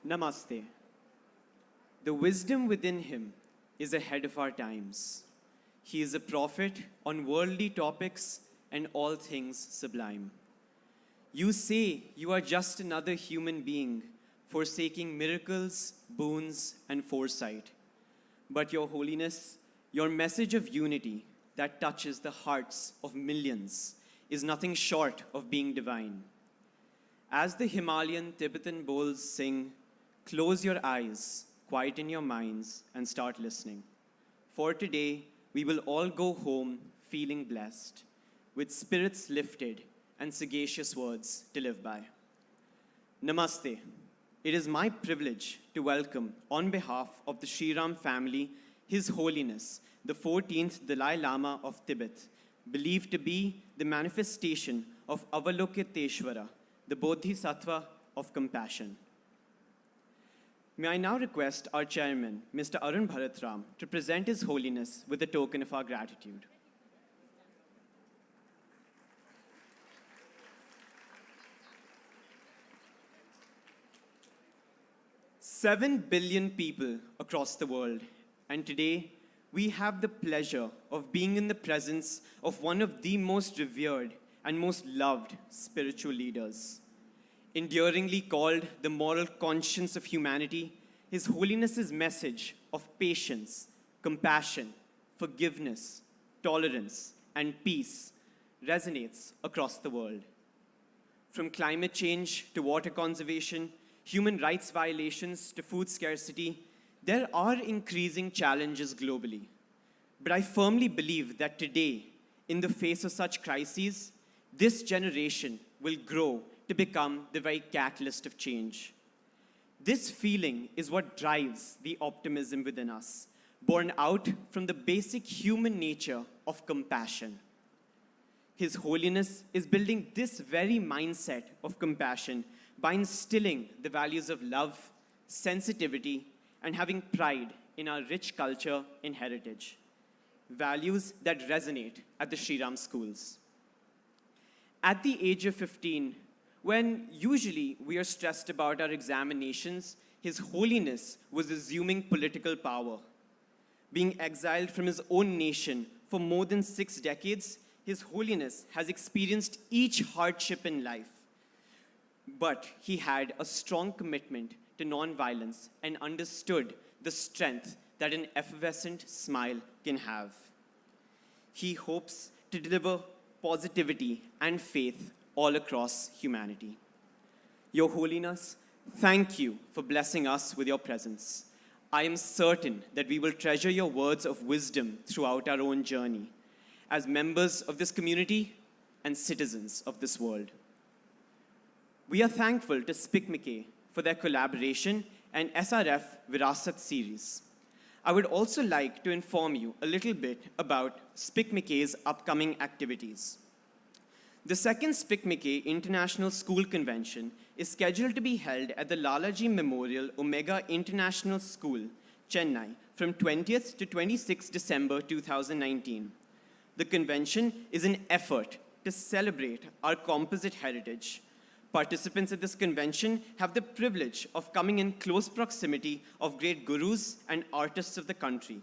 Namaste. The wisdom within him is ahead of our times. He is a prophet on worldly topics and all things sublime. You say you are just another human being, forsaking miracles, boons, and foresight. But Your Holiness, your message of unity that touches the hearts of millions is nothing short of being divine. As the Himalayan Tibetan bowls sing, close your eyes, quieten your minds, and start listening. For today, we will all go home feeling blessed, with spirits lifted and sagacious words to live by. Namaste. It is my privilege to welcome, on behalf of the Shri Ram family, His Holiness, the 14th Dalai Lama of Tibet, believed to be the manifestation of Avalokiteshvara, the Bodhisattva of compassion. May I now request our chairman, Mr. Arun Bharatram, to present His Holiness with a token of our gratitude. Seven billion people across the world, and today we have the pleasure of being in the presence of one of the most revered and most loved spiritual leaders. Enduringly called the moral conscience of humanity, His Holiness's message of patience, compassion, forgiveness, tolerance, and peace resonates across the world. From climate change to water conservation, human rights violations to food scarcity, there are increasing challenges globally. But I firmly believe that today, in the face of such crises, this generation will grow to become the very catalyst of change. This feeling is what drives the optimism within us, born out from the basic human nature of compassion. His Holiness is building this very mindset of compassion by instilling the values of love, sensitivity, and having pride in our rich culture and heritage, values that resonate at the Shri Ram schools. At the age of 15, when usually we are stressed about our examinations, His Holiness was assuming political power. Being exiled from his own nation for more than 6 decades, His Holiness has experienced each hardship in life. But he had a strong commitment to nonviolence and understood the strength that an effervescent smile can have. He hopes to deliver positivity and faith all across humanity. Your Holiness, thank you for blessing us with your presence. I am certain that we will treasure your words of wisdom throughout our own journey as members of this community and citizens of this world. We are thankful to SPIC MACAY for their collaboration and SRF Virasat series. I would also like to inform you a little bit about SPIC MACAY's upcoming activities. The second SPIC MACAY International School Convention is scheduled to be held at the Lalaji Memorial Omega International School, Chennai, from 20th to 26th December 2019. The convention is an effort to celebrate our composite heritage. Participants at this convention have the privilege of coming in close proximity of great gurus and artists of the country.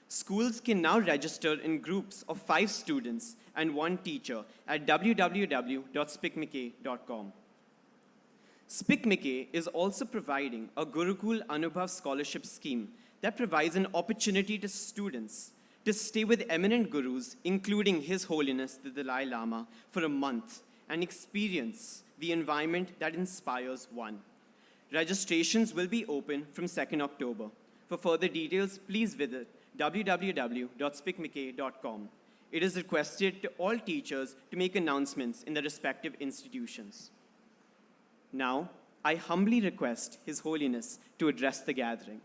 Schools can now register in groups of 5 students and 1 teacher at www.spicmacay.com. SPIC MACAY is also providing a Gurukul Anubhav scholarship scheme that provides an opportunity to students to stay with eminent gurus, including His Holiness the Dalai Lama, for a month and experience the environment that inspires one. Registrations will be open from 2nd October. For further details, please visit www.spicmacay.com. It is requested to all teachers to make announcements in their respective institutions. Now, I humbly request His Holiness to address the gathering.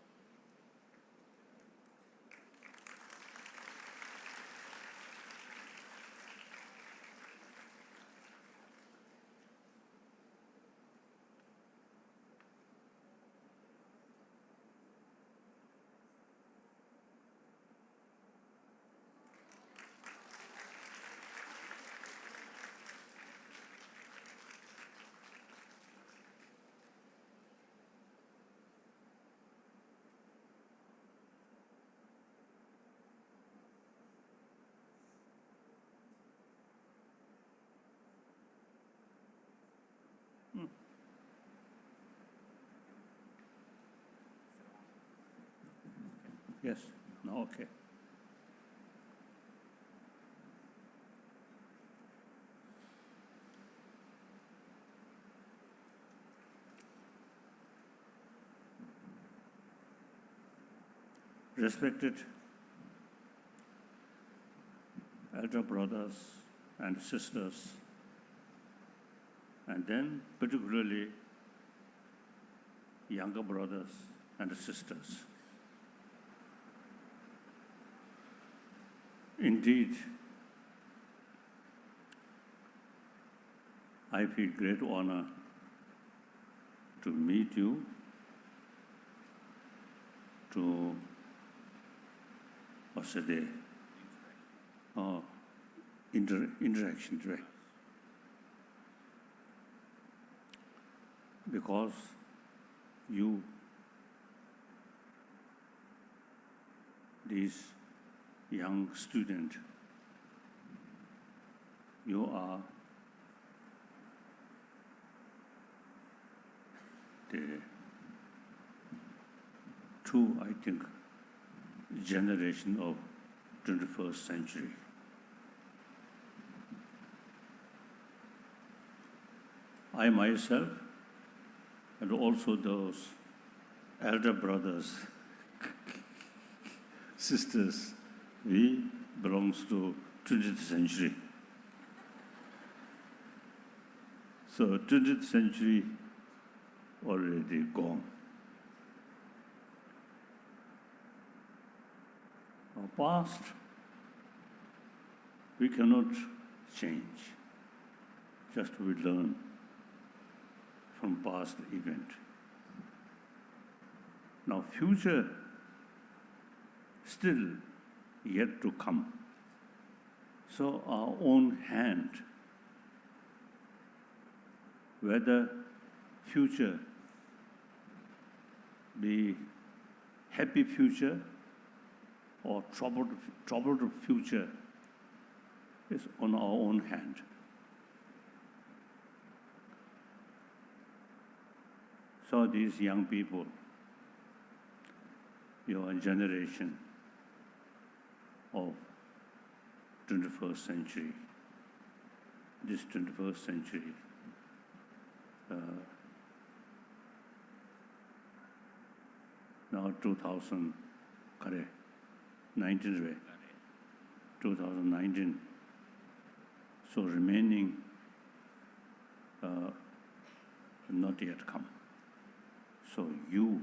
Yes? No, okay. Respected elder brothers and sisters, and then particularly younger brothers and sisters. Indeed, I feel great honor to meet you, to what's the day? Interaction, right? Because you, this young student, you are the true, I think, generation of 21st century. I myself, and also those elder brothers, sisters, we belongs to 20th century. So 20th century already gone. Our past, we cannot change. Just we learn from past event. Now future still yet to come. So our own hand, whether future be happy future or troubled future, is on our own hand. So these young people, your generation of 21st century, this 21st century, now 2000, correct, 19, 2019, so remaining not yet come. So you,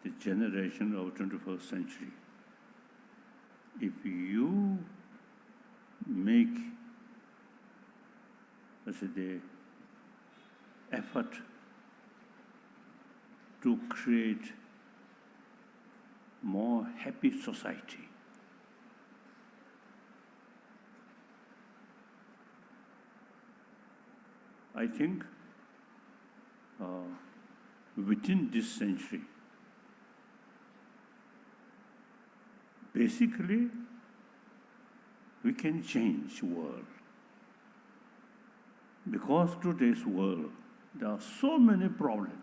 the generation of 21st century, if you make, let's say, the effort to create more happy society, I think within this century, basically, we can change the world. Because today's world, there are so many problems.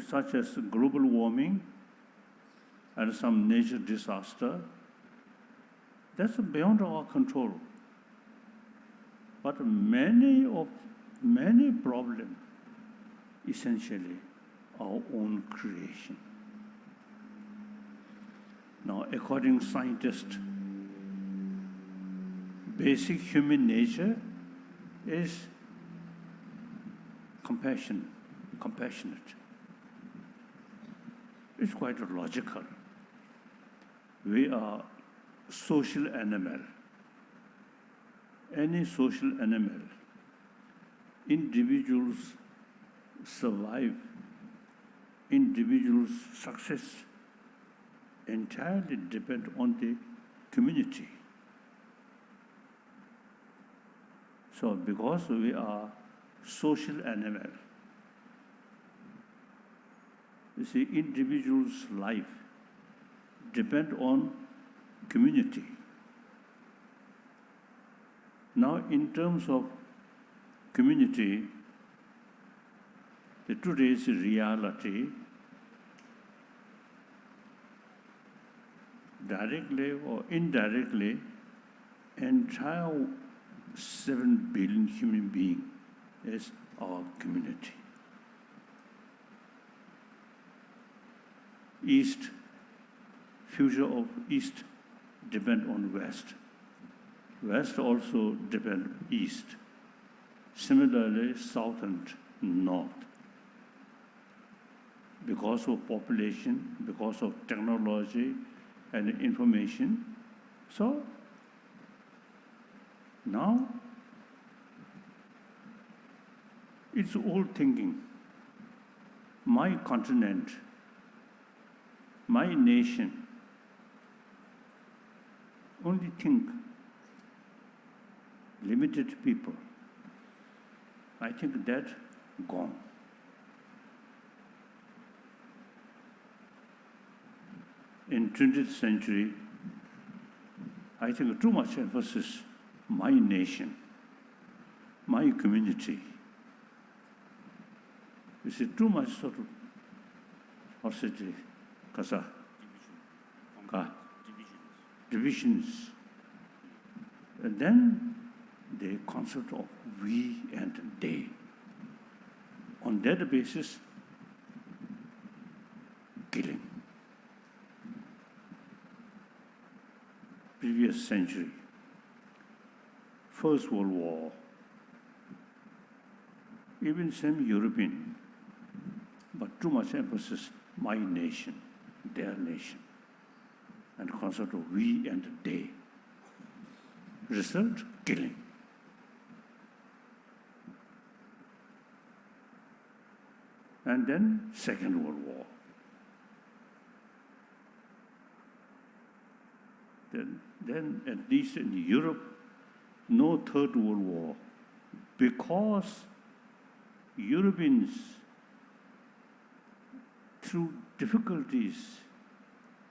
Such as global warming and some nature disaster, that's beyond our control. But many problems, essentially, our own creation. Now, according to scientists, basic human nature is compassionate. It's quite logical. We are social animal. Any social animal, individuals survive, individuals' success entirely depend on the community. So because we are social animal, you see, individuals' life depend on community. Now, in terms of community, the today's reality, directly or indirectly, entire 7 billion human beings is our community. East, future of East depend on West. West also depend East. Similarly, South and North. Because of population, because of technology and information. So, now, it's all thinking. My continent, my nation, only think limited people. I think that gone. In 20th century, I think too much emphasis, my nation, my community. You see, too much sort of, what's it, kasa? Divisions. And then the concept of we and they. On that basis, killing. Previous century, First World War, even same European, but too much emphasis, my nation, their nation, and concept of we and they. Result, killing. And then Second World War. Then at least in Europe, no Third World War, because Europeans, through difficulties,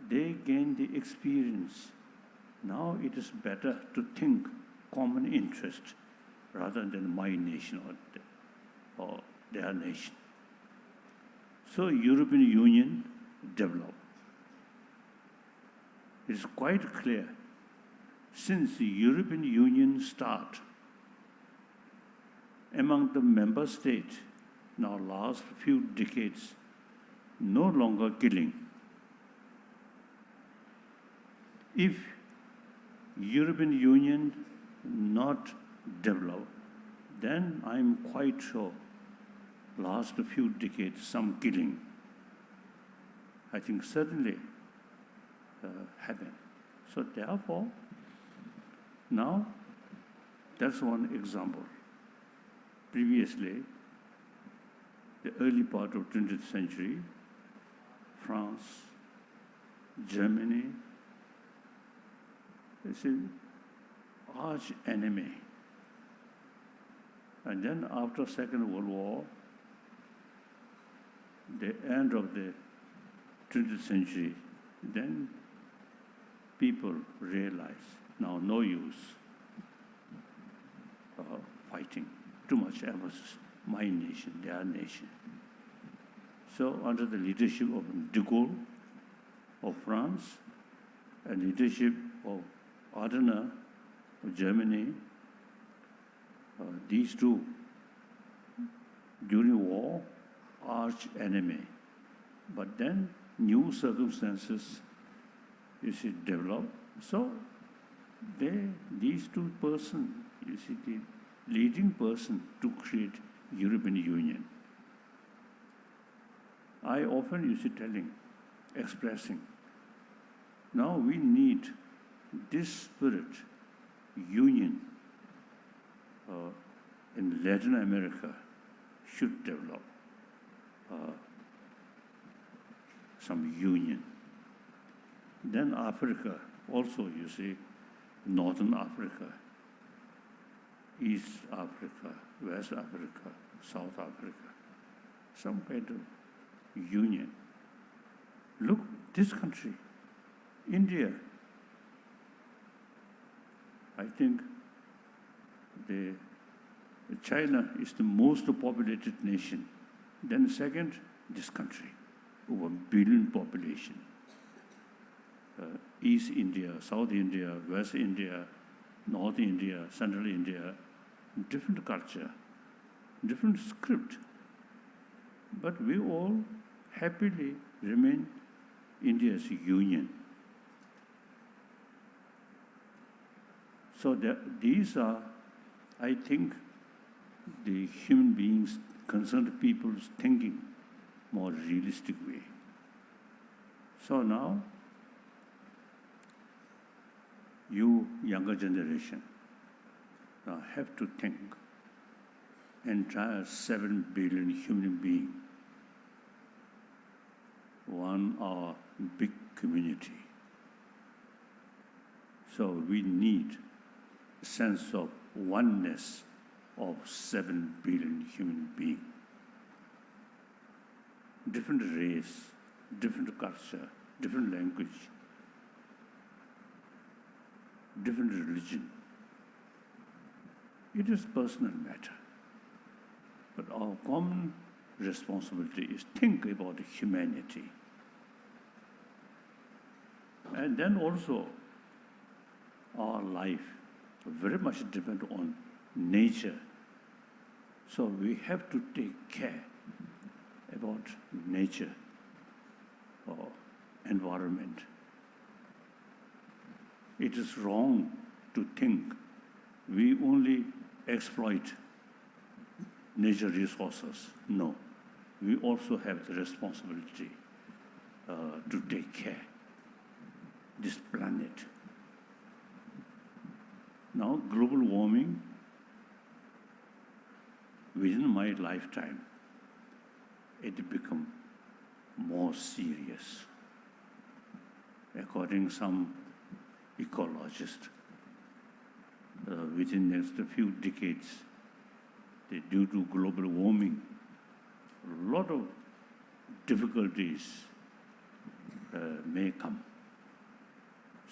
they gain the experience. Now it is better to think common interest rather than my nation or their nation. So European Union developed. It's quite clear, since the European Union start, among the member states, now last few decades, no longer killing. If European Union not develop, then I'm quite sure last few decades some killing, I think certainly happen. So therefore, now that's one example. Previously, the early part of 20th century, France, Germany, it's an arch enemy. And then after Second World War, the end of the 20th century, then people realize now no use fighting, too much emphasis, my nation, their nation. So under the leadership of de Gaulle of France and leadership of Adenauer of Germany, these two, during war, arch enemy. But then new circumstances, you see, develop. So these two persons, you see, the leading person to create European Union. I often, you see, telling, expressing, now we need this spirit, union, in Latin America should develop some union. Then Africa, also you see, Northern Africa, East Africa, West Africa, South Africa, some kind of union. Look, this country, India, I think China is the most populated nation Then second, this country, over 1 billion population. East India, South India, West India, North India, Central India, different culture, different script. But we all happily remain India's union. So these are, I think, the human beings, concerned people's thinking more realistic way. So now, you younger generation now have to think, entire 7 billion human beings, one our big community. So we need a sense of oneness of 7 billion human beings. Different race, different culture, different language, different religion. It is personal matter. But our common responsibility is think about humanity. And then also our life very much depends on nature. So we have to take care about nature or environment. It is wrong to think we only exploit nature resources. No, we also have the responsibility to take care of this planet. Now, global warming, within my lifetime, it become more serious. According to some ecologists, within the next few decades, due to global warming, a lot of difficulties may come.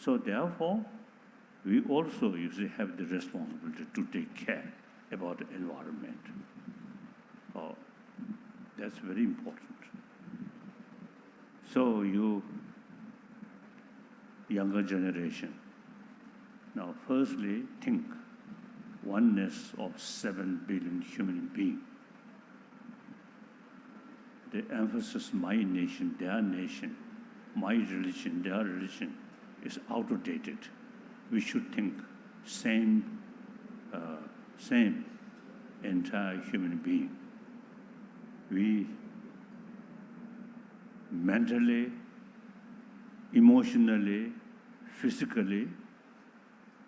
So therefore, we also usually have the responsibility to take care about the environment. That's very important. So you younger generation, now firstly think oneness of 7 billion human beings. The emphasis my nation, their nation, my religion, their religion is outdated. We should think same entire human being. We mentally, emotionally, physically,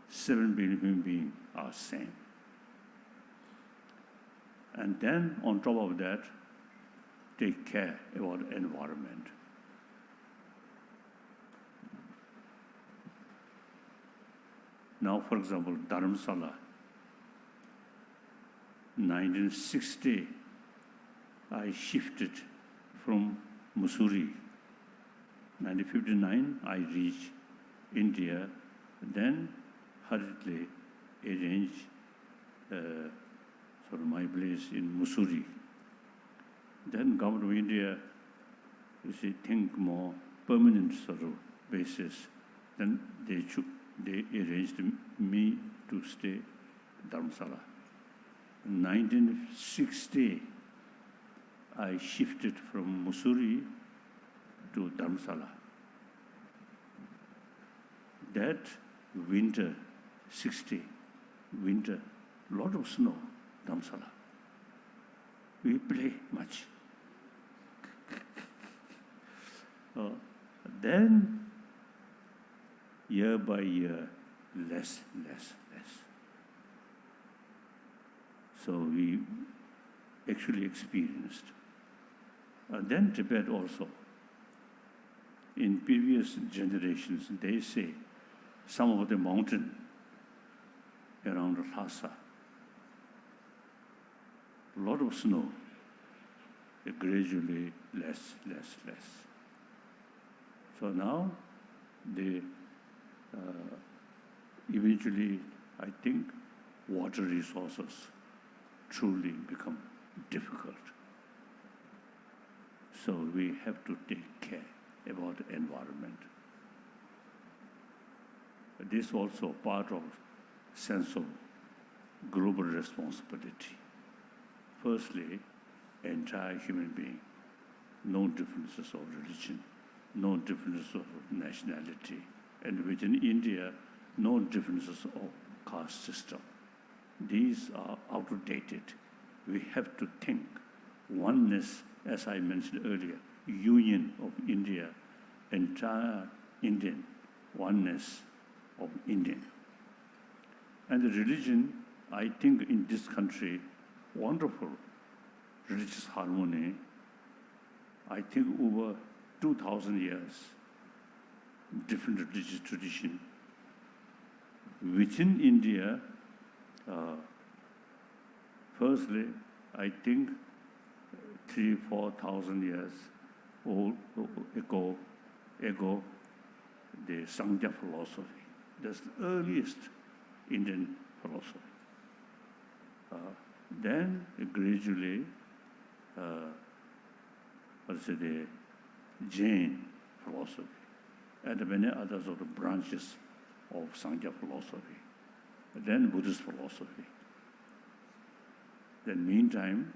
7 billion human beings are same. And then on top of that, take care about the environment. Now, for example, Dharamsala, 1960, I shifted from Mussoorie. 1959, I reached India, then hurriedly arranged my place in Mussoorie. Then government of India, you see, think more permanent basis. Then they arranged me to stay Dharamsala. In 1960, I shifted from Mussoorie to Dharamsala. That winter, 60, winter, lot of snow, Dharamsala. We play much. Then, year by year, less. So we actually experienced. Then Tibet also. In previous generations, they say some of the mountain around Lhasa, a lot of snow, gradually less. So now, they eventually, I think, water resources truly become difficult. So we have to take care about the environment. This is also part of sense of global responsibility. Firstly, entire human being, no differences of religion, no differences of nationality, and within India, no differences of caste system. These are outdated. We have to think oneness, as I mentioned earlier, union of India, entire Indian, oneness of Indian. And the religion, I think in this country, wonderful religious harmony. I think over 2,000 years, different religious tradition. Within India, firstly, I think 3,000-4,000 years ago, the Sangha philosophy. That's the earliest Indian philosophy. Then gradually, the Jain philosophy, and many other sort of branches of Sangha philosophy. Then Buddhist philosophy. Then meantime,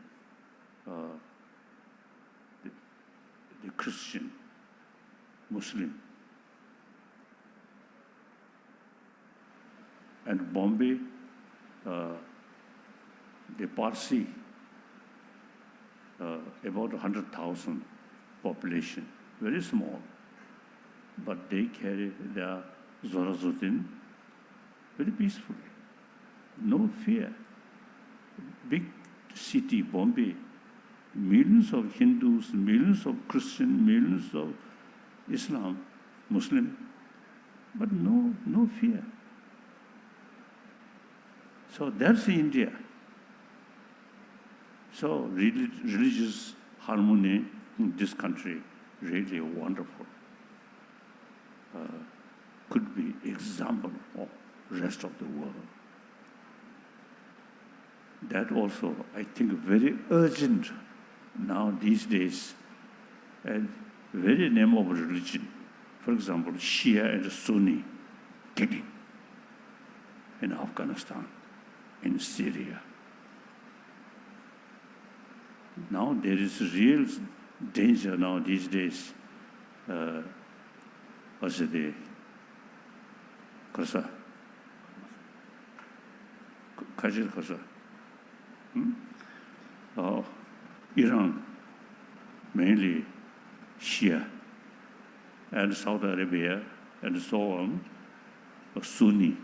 the Christian, Muslim, and Bombay, the Parsi, about 100,000 population, very small, but they carry their Zoroastrian very peacefully, no fear. Big city, Bombay, millions of Hindus, millions of Christians, millions of Islam, Muslim, but no fear. So that's India. So religious harmony in this country really wonderful. Could be example of rest of the world. That also, I think, very urgent now these days, and very name of religion. For example, Shia and Sunni killing in Afghanistan, in Syria. Now there is real danger now these days. Kasa, Iran, mainly Shia, and Saudi Arabia, and so on, Sunni.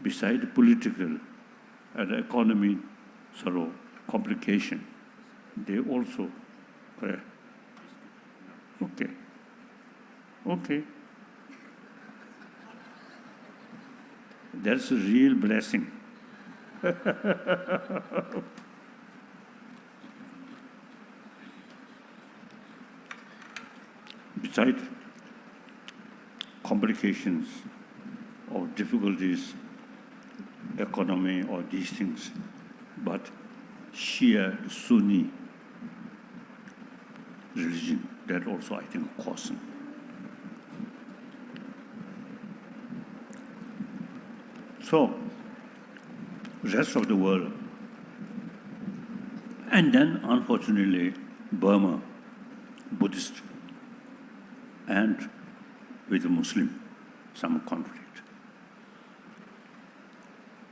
Besides political and economic sort of complication, they also, okay. That's a real blessing. Besides complications of difficulties, economy, or these things, but Shia, Sunni religion, that also I think causing. So, rest of the world. And then, unfortunately, Burma, Buddhist, and with the Muslim, some conflict.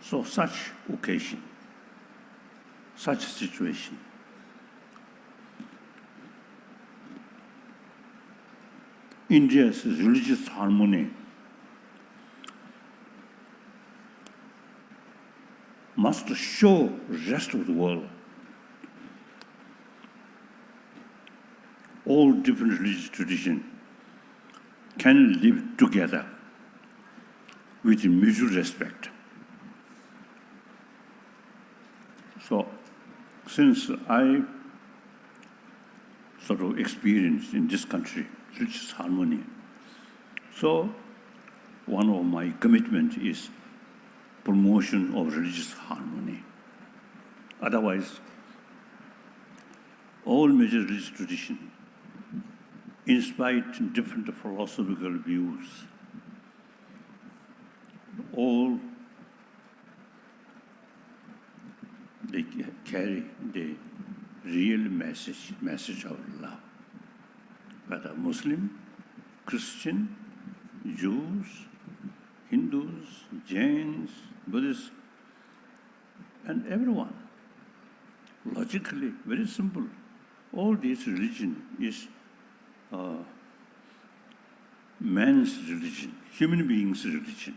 So such occasion, such situation, India's religious harmony must show rest of the world all different religious traditions can live together with mutual respect. So, since I sort of experienced in this country religious harmony, so one of my commitment is promotion of religious harmony. Otherwise, all major religious traditions, in spite of different philosophical views, all they carry the real message of love. Whether Muslim, Christian, Jews, Hindus, Jains, Buddhists, and everyone. Logically, very simple. All this religion is man's religion, human beings' religion.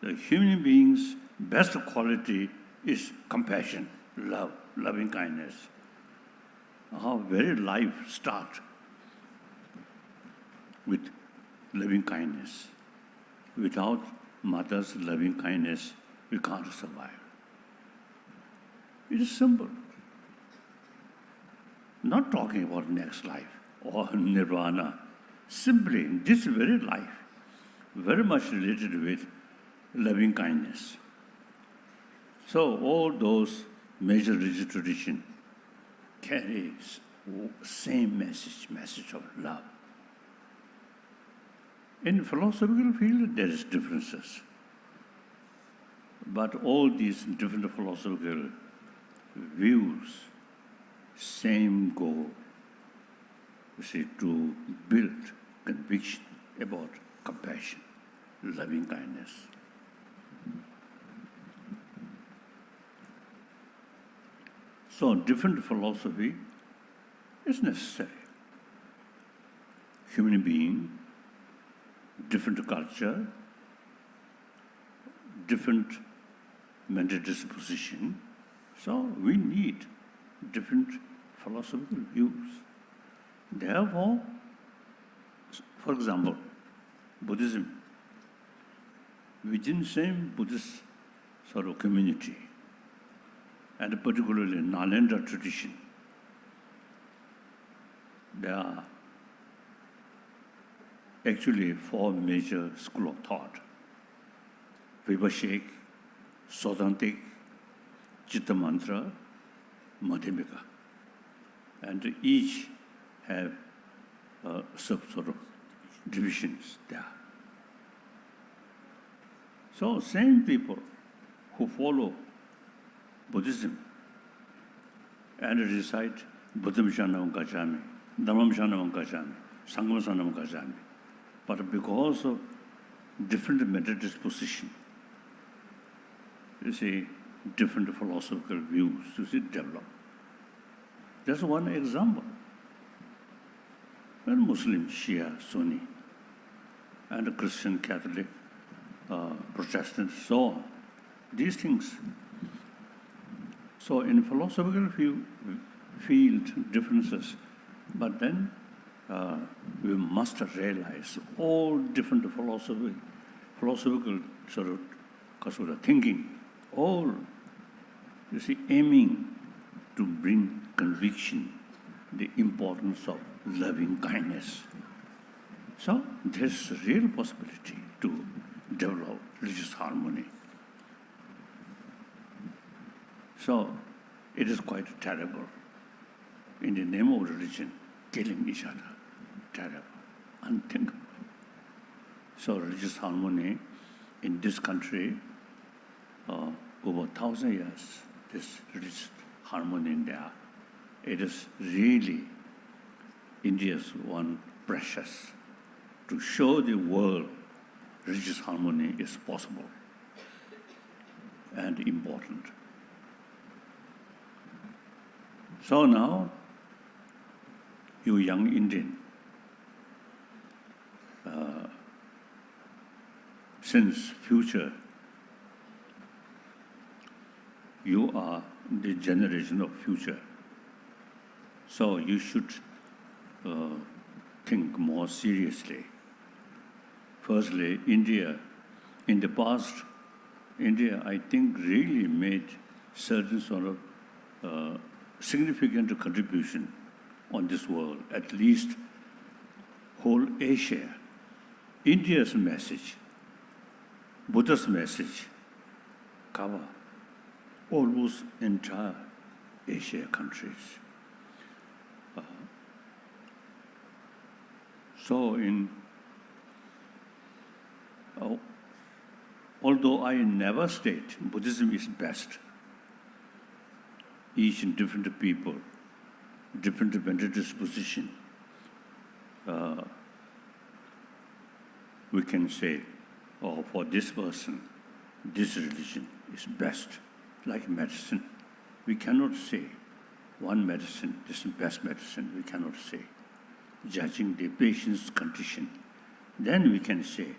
The human beings' best quality is compassion, love, loving kindness. Our very life starts with loving kindness. Without mother's loving kindness, we can't survive. It is simple. Not talking about next life or nirvana. Simply, this very life, very much related with loving kindness. So all those major religious traditions carries same message of love. In philosophical field, there is differences. But all these different philosophical views, same goal, you see, to build conviction about compassion, loving kindness. So different philosophy is necessary. Human being, different culture, different mental disposition. So we need different philosophical views. Therefore, for example, Buddhism, within same Buddhist sort of community, and particularly Nalanda tradition, there are actually four major schools of thought: Vibhashik, Saudantic, Chitta Mantra, Madhyamika. And each have some sort of divisions there. So same people who follow Buddhism and recite Buddham Shanam Gacchami, Dhammam Shanam Gacchami, Sangham Shanam Gacchami. But because of different mental disposition, you see, different philosophical views, you see, develop. That's one example. And Muslim, Shia, Sunni, and Christian, Catholic, Protestant, so on. These things. So in philosophical field differences, but then we must realize all different philosophical sort of thinking, all, you see, aiming to bring conviction, the importance of loving kindness. So there's a real possibility to develop religious harmony. So it is quite terrible. In the name of religion, killing each other. Terrible, unthinkable. So religious harmony in this country, over 1,000 years, this religious harmony in there, it is really India's one precious to show the world religious harmony is possible and important. So now, you young Indian, since future, you are the generation of future. So you should think more seriously. Firstly, India, in the past, India, I think, really made certain sort of significant contribution on this world, at least whole Asia. India's message, Buddha's message, cover almost entire Asia countries. So although I never state Buddhism is best, each and different people, different mental disposition, we can say, oh, for this person, this religion is best, like medicine. We cannot say one medicine, this is best medicine, we cannot say. Judging the patient's condition, then we can say,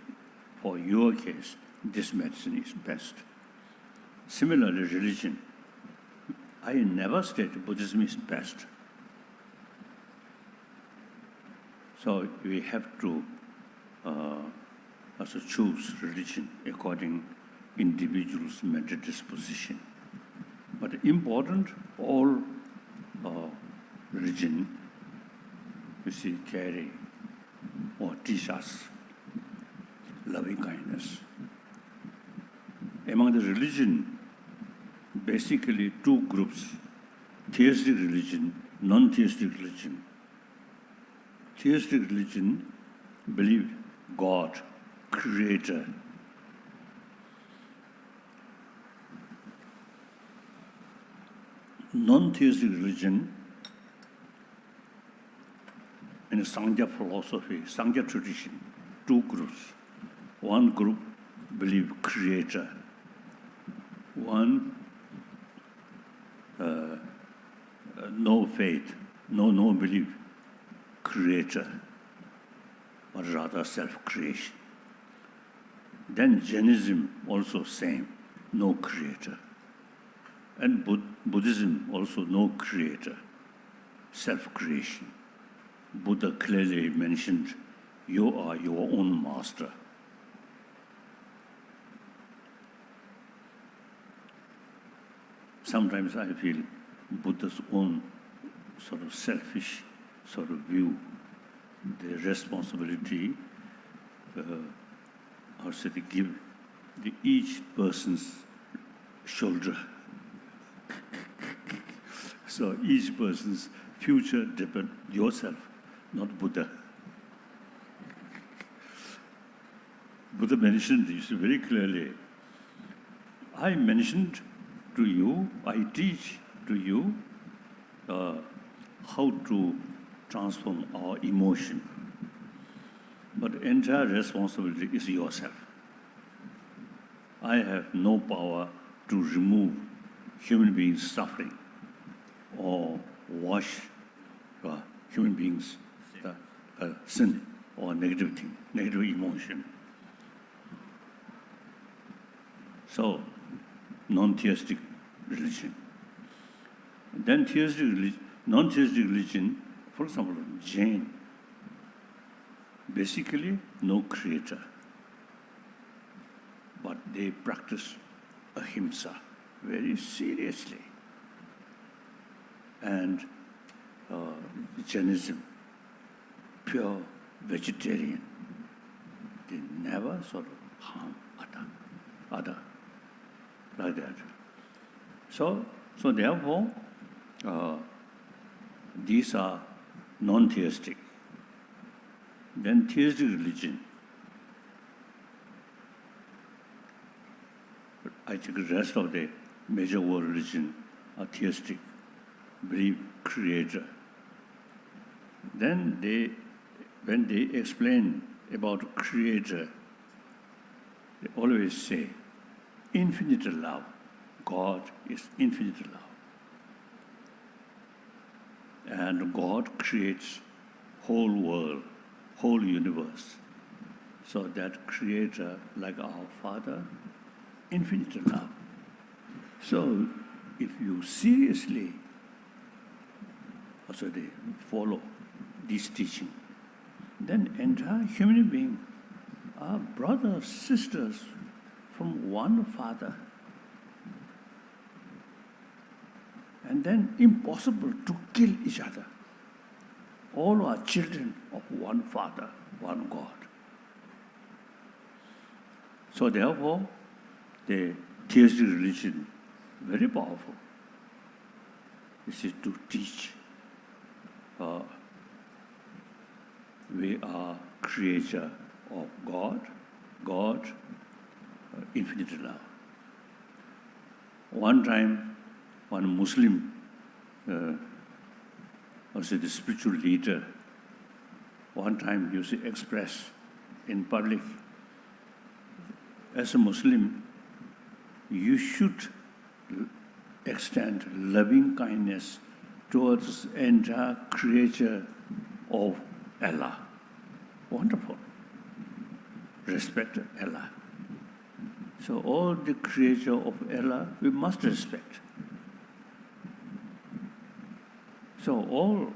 for your case, this medicine is best. Similarly, religion, I never state Buddhism is best. So we have to also choose religion according individual's mental disposition. But important, all religion, you see, carry or teach us loving kindness. Among the religion, basically two groups, theistic religion, non-theistic religion. Theistic religion believe God, Creator. Non-theistic religion, in the Sangha philosophy, Sangha tradition, two groups. One group believe Creator. One no faith, no belief, Creator, but rather self-creation. Then Jainism also same, no Creator. And Buddhism also no Creator, self-creation. Buddha clearly mentioned, you are your own master. Sometimes I feel Buddha's own sort of selfish sort of view, the responsibility, also to give each person's shoulder. So each person's future depends on yourself, not Buddha. Buddha mentioned this very clearly. I mentioned to you, I teach to you how to transform our emotion. But the entire responsibility is yourself. I have no power to remove human beings' suffering or wash human beings' sin or negative thing, negative emotion. So, non-theistic religion. Then theistic religion, non-theistic religion, for example, Jain, basically no Creator, but they practice ahimsa very seriously. And Jainism, pure vegetarian, they never sort of harm other like that. So therefore, these are non-theistic. Then theistic religion. I think the rest of the major world religion are theistic, believe Creator. Then when they explain about Creator, they always say, infinite love. God is infinite love. And God creates whole world, whole universe. So that Creator, like our Father, infinite love. So if you seriously also they follow this teaching, then entire human being are brothers, sisters from one Father. And then impossible to kill each other. All are children of one Father, one God. So therefore, the theistic religion, very powerful. This is to teach we are creature of God, God, infinite love. One time, one Muslim, also the spiritual leader, one time used to express in public, as a Muslim, you should extend loving kindness towards the entire creature of Allah. Wonderful. Respect Allah. So all the creature of Allah, we must respect. So all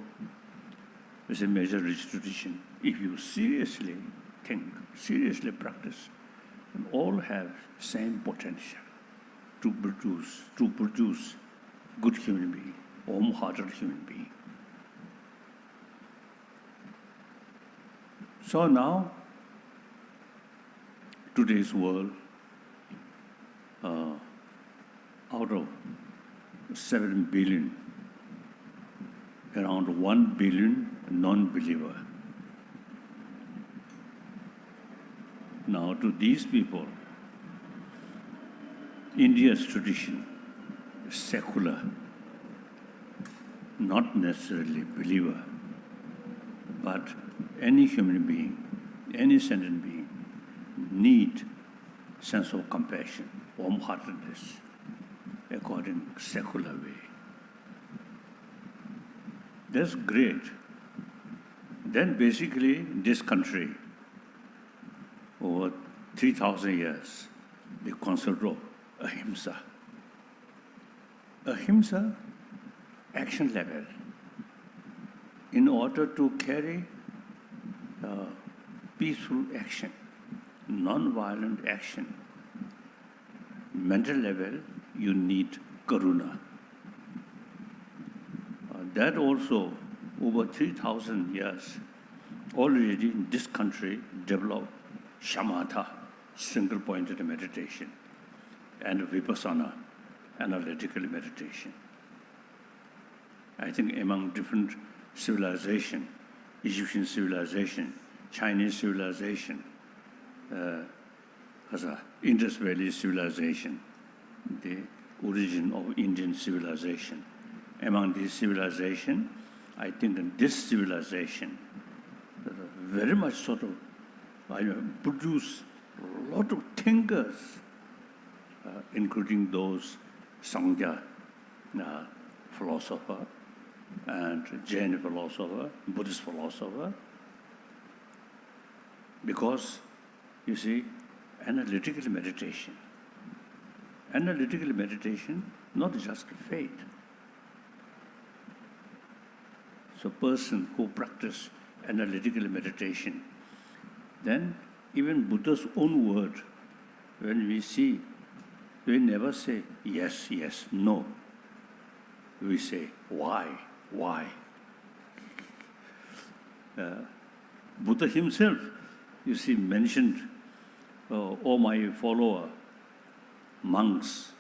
is a major rich tradition. If you seriously think, seriously practice, and all have same potential to produce good human being, warm-hearted human being. So now, today's world, out of 7 billion, around 1 billion non-believer. Now to these people, India's tradition is secular, not necessarily believer, but any human being, any sentient being need sense of compassion, warm-heartedness, according to secular way. That's great. Then basically this country, over 3,000 years, the concept of ahimsa. Ahimsa, action level. In order to carry peaceful action, non-violent action, mental level, you need karuna. That also, over 3,000 years, already in this country developed shamatha, single-pointed meditation, and vipassana, analytical meditation. I think among different civilization, Egyptian civilization, Chinese civilization, Indus Valley civilization, the origin of Indian civilization. Among these civilization, I think in this civilization, very much sort of produce a lot of thinkers, including those Sangha philosopher and Jain philosopher, Buddhist philosopher, because, you see, analytical meditation, not just faith. So person who practice analytical meditation, then even Buddha's own word, when we see, we never say yes, yes, no. We say why. Buddha himself, you see, mentioned, oh my follower, monks,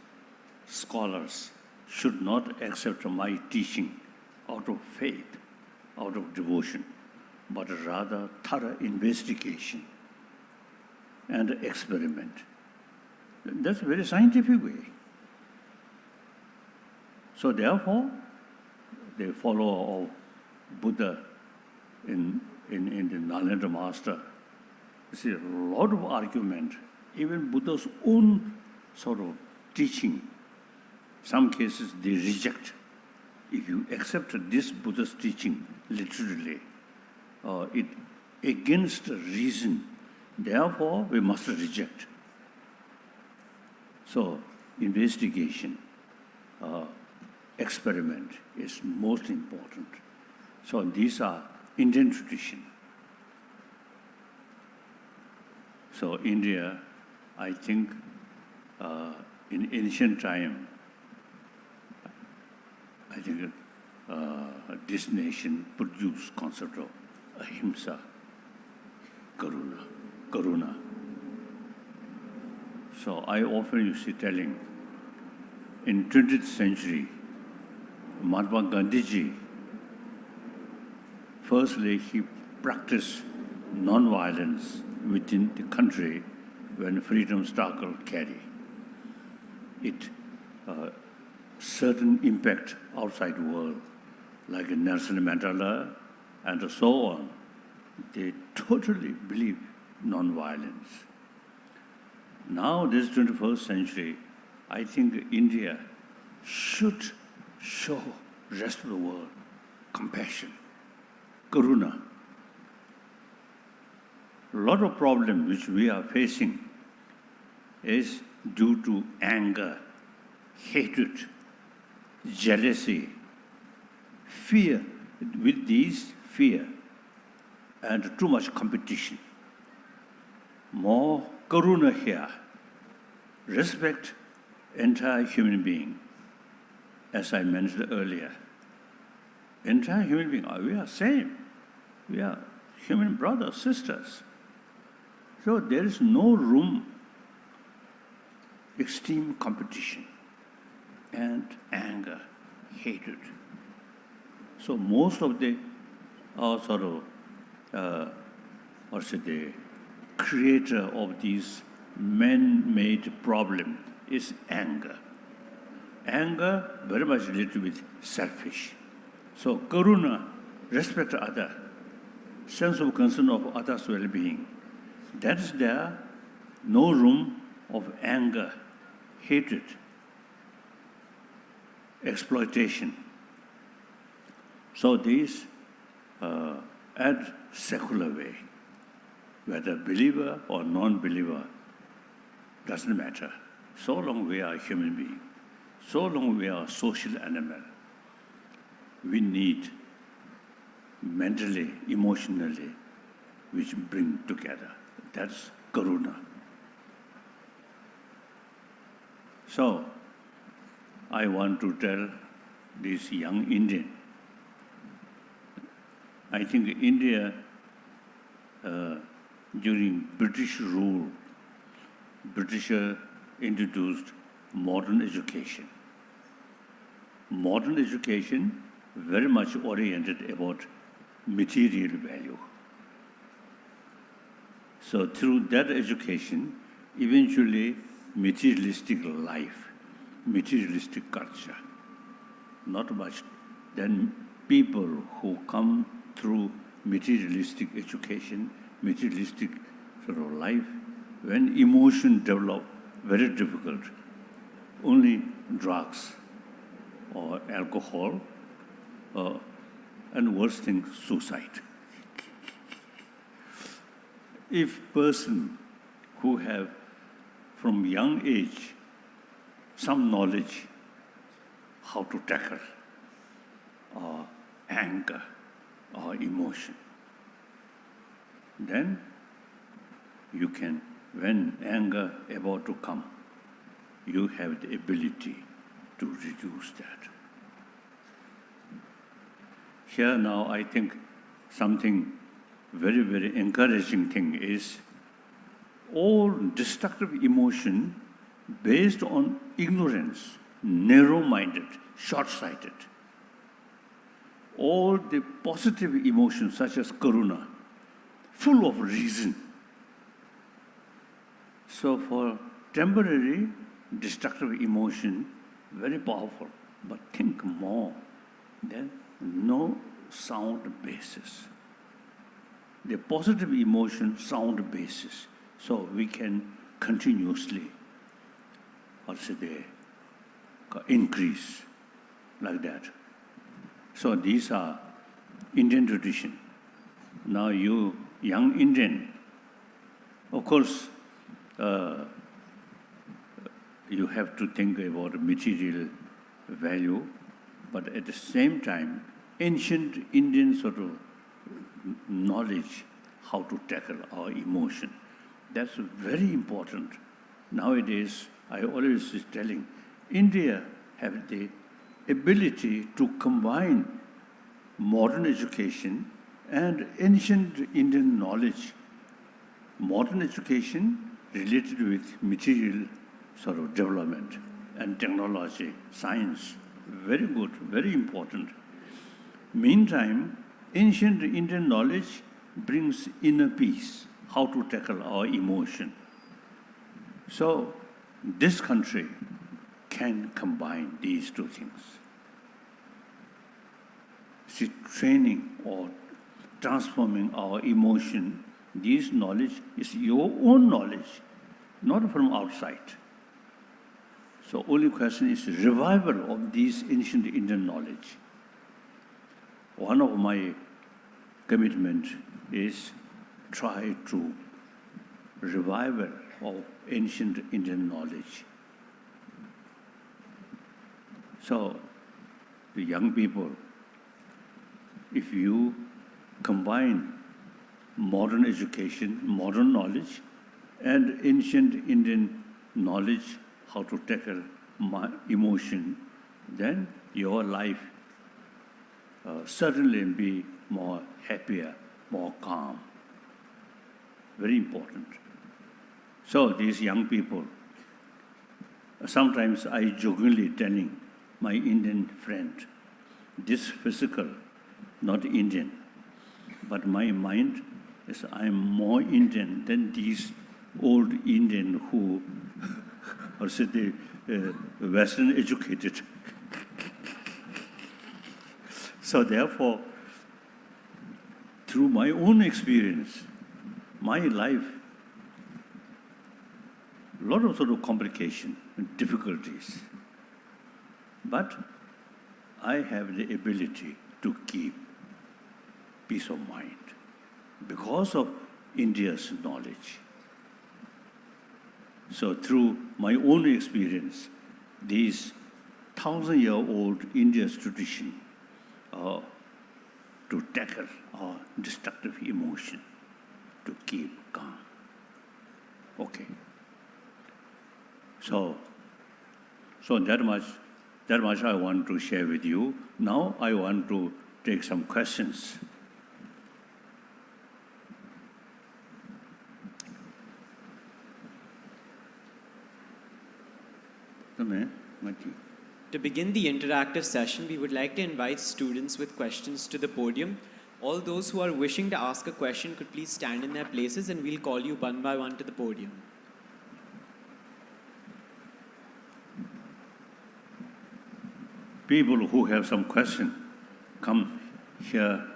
scholars should not accept my teaching out of faith, out of devotion, but rather thorough investigation and experiment. That's a very scientific way. So therefore, the follower of Buddha in the Nalanda Master, you see a lot of argument, even Buddha's own sort of teaching. Some cases they reject. If you accept this Buddha's teaching literally, it against reason, therefore we must reject. So investigation, experiment is most important. So these are Indian tradition. So India, I think, in ancient time, I think this nation produced concept of ahimsa, karuna. So I often used to telling, in 20th century, Mahatma Gandhi ji, firstly he practice non-violence within the country when freedom struggle carry. It certain impact outside the world, like Nelson Mandela and so on. They totally believe non-violence. Now, this 21st century, I think India should show rest of the world compassion, karuna. A lot of problems which we are facing is due to anger, hatred, jealousy, fear. With these fear and too much competition. More karuna here. Respect entire human being. As I mentioned earlier, entire human being, we are same. We are human brothers, sisters. So there is no room extreme competition and anger, hatred. So most of the the creator of these man-made problem is anger. Anger very much related with selfish. So karuna, respect other, sense of concern of others' well-being. That is there, no room of anger, hatred, exploitation. So these add secular way, whether believer or non-believer, doesn't matter. So long we are human being, so long we are social animal, we need mentally, emotionally, which bring together. That's karuna. So, I want to tell this young Indian, I think India, during British rule, Britisher introduced modern education. Modern education very much oriented about material value. So through that education, eventually materialistic life, materialistic culture, not much. Then people who come through materialistic education, materialistic sort of life, when emotion develop, very difficult. Only drugs or alcohol, and worst thing, suicide. If person who have from young age some knowledge how to tackle or anger or emotion, then you can, when anger about to come, you have the ability to reduce that. Here now I think something very, very encouraging thing is all destructive emotion based on ignorance, narrow-minded, short-sighted. All the positive emotions such as karuna, full of reason. So for temporary destructive emotion, very powerful, but think more, then no sound basis. The positive emotion, sound basis. So we can continuously, increase like that. So these are Indian tradition. Now you, young Indian, of course, you have to think about material value, but at the same time, ancient Indian sort of knowledge how to tackle our emotion. That's very important. Nowadays, I always is telling, India have the ability to combine modern education and ancient Indian knowledge. Modern education related with material sort of development and technology, science, very good, very important. Meantime, ancient Indian knowledge brings inner peace, how to tackle our emotion. So this country can combine these two things. See, training or transforming our emotion, this knowledge is your own knowledge, not from outside. So only question is revival of this ancient Indian knowledge. One of my commitment is try to revival of ancient Indian knowledge. So the young people, if you combine modern education, modern knowledge, and ancient Indian knowledge, how to tackle my emotion, then your life certainly be more happier, more calm. Very important. So these young people, sometimes I jokingly telling my Indian friend, this physical, not Indian, but my mind is I'm more Indian than these old Indian who are Western educated. So therefore, through my own experience, my life, a lot of sort of complication and difficulties. But I have the ability to keep peace of mind because of India's knowledge. So through my own experience, these 1,000-year-old India's tradition to tackle our destructive emotion, to keep calm. Okay. So that much I want to share with you. Now I want to take some questions. To begin the interactive session, we would like to invite students with questions to the podium. All those who are wishing to ask a question could please stand in their places and we'll call you one by one to the podium. People who have some question, come here.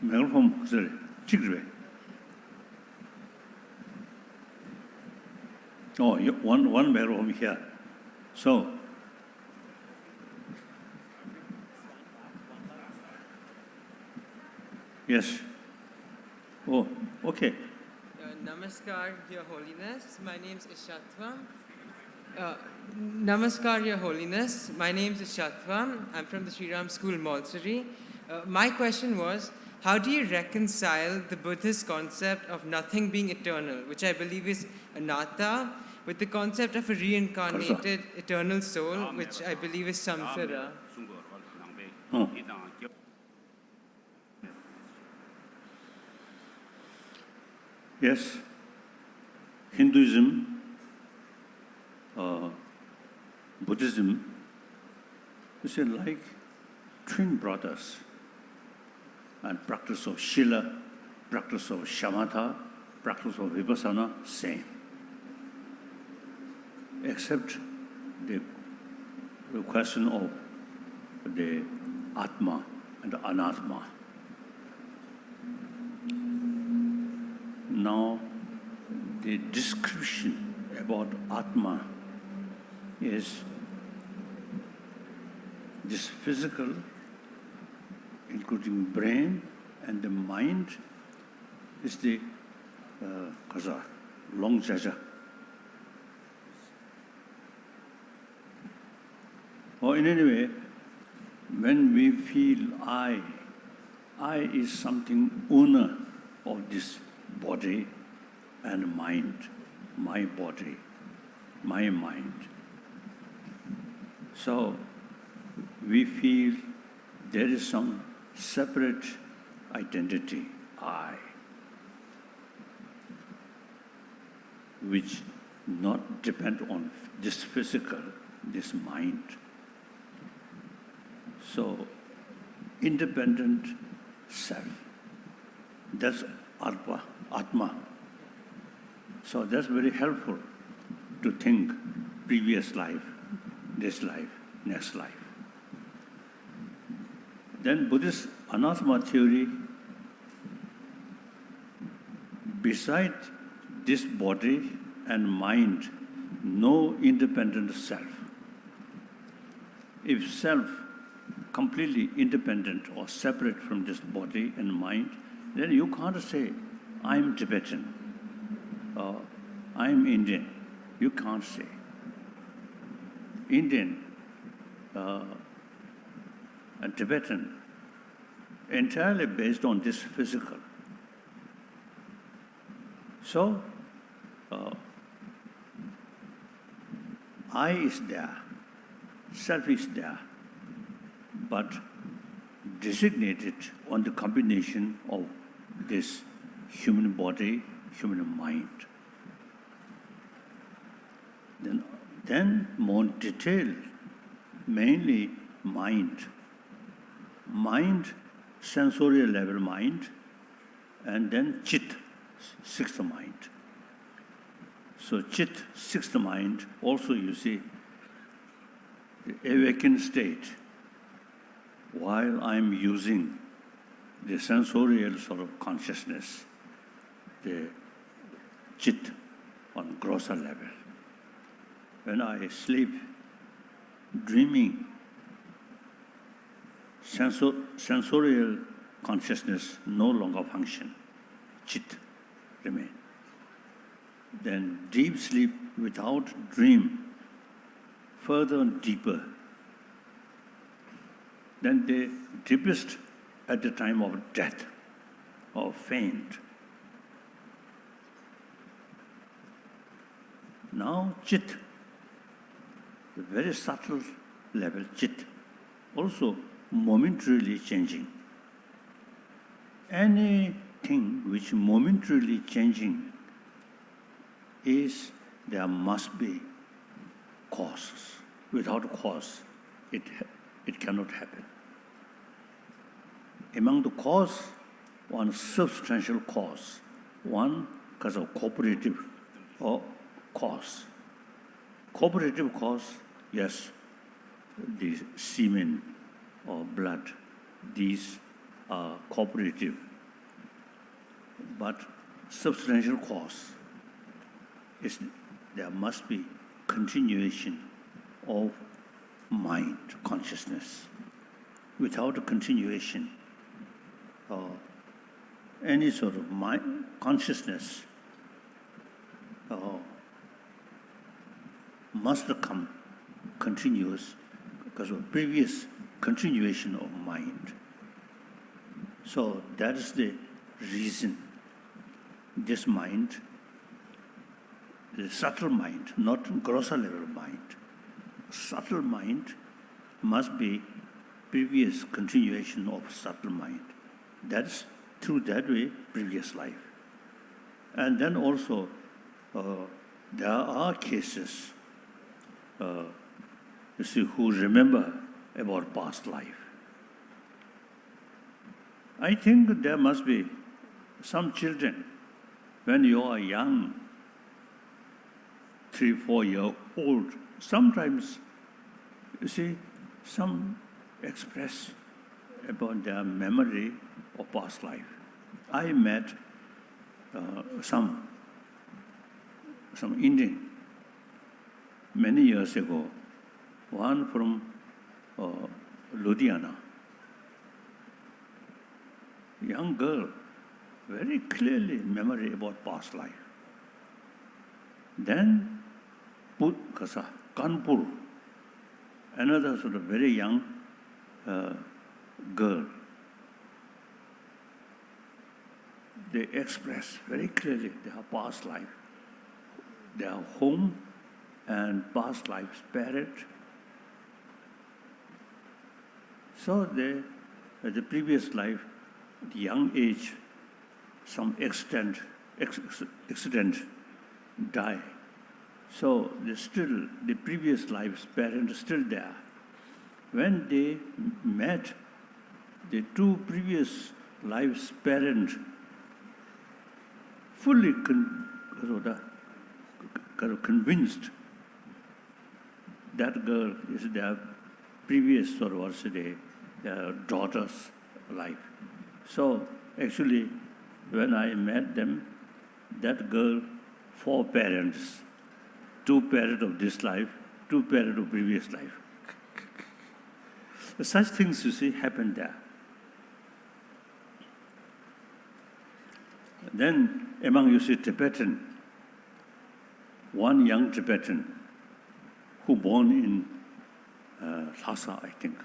Microphone, sorry, oh, one microphone here. So, yes. Oh, okay. Namaskar, Your Holiness. My name is Ishatva. Namaskar, Your Holiness. My name is Ishatva. I'm from the Shri Ram School, Malsari. My question was, how do you reconcile the Buddhist concept of nothing being eternal, which I believe is anatta, with the concept of a reincarnated eternal soul, which I believe is samsara? Yes, Hinduism, Buddhism, is like twin brothers. And practice of Shila, practice of Shamatha, practice of Vipassana, same. Except the question of the Atma and the Anatma. Now, the description about Atma is this physical, including brain and the mind, is the long jaja. Or in any way, when we feel I is something owner of this body and mind, my body, my mind. So we feel there is some separate identity, I, which not depend on this physical, this mind. So, independent self, that's Atma. So that's very helpful to think previous life, this life, next life. Then Buddhist anathema theory, beside this body and mind, no independent self. If self completely independent or separate from this body and mind, then you can't say, I'm Tibetan, or I'm Indian. You can't say. Indian and Tibetan, entirely based on this physical. So, I is there, self is there, but designated on the combination of this human body, human mind. Then more detailed, mainly mind. Mind, sensorial level mind, and then chit, sixth mind. So chit, sixth mind, also you see, the awakened state, while I'm using the sensorial sort of consciousness, the chit on grosser level. When I sleep, dreaming, sensorial consciousness no longer function, chit remain. Then deep sleep without dream, further and deeper. Then the deepest at the time of death or faint. Now chit, the very subtle level chit, also momentarily changing. Anything which momentarily changing is, there must be causes. Without cause, it cannot happen. Among the cause, one substantial cause, one because of cooperative or cause. Cooperative cause, yes, the semen or blood, these are cooperative. But substantial cause is there must be continuation of mind, consciousness. Without a continuation, any sort of mind, consciousness must come continuous because of previous continuation of mind. So that is the reason this mind, the subtle mind, not grosser level mind, subtle mind must be previous continuation of subtle mind. That's through that way, previous life. And then also, there are cases, you see, who remember about past life. I think there must be some children, when you are young, 3-4 years old, sometimes, you see, some express about their memory of past life. I met some Indian many years ago, one from Ludhiana, young girl, very clearly memory about past life. Then Kanpur, another sort of very young girl. They express very clearly their past life, their home and past life's parent. So they, at the previous life, at young age, some accident die. So the previous life's parent is still there. when they met the two previous lives' parents, fully convinced that girl is their previous their daughter's life. So actually, when I met them, that girl, 4 parents, 2 parents of this life, 2 parents of previous life. Such things, you see, happen there. Then among, you see, Tibetan, one young Tibetan who born in Lhasa, I think.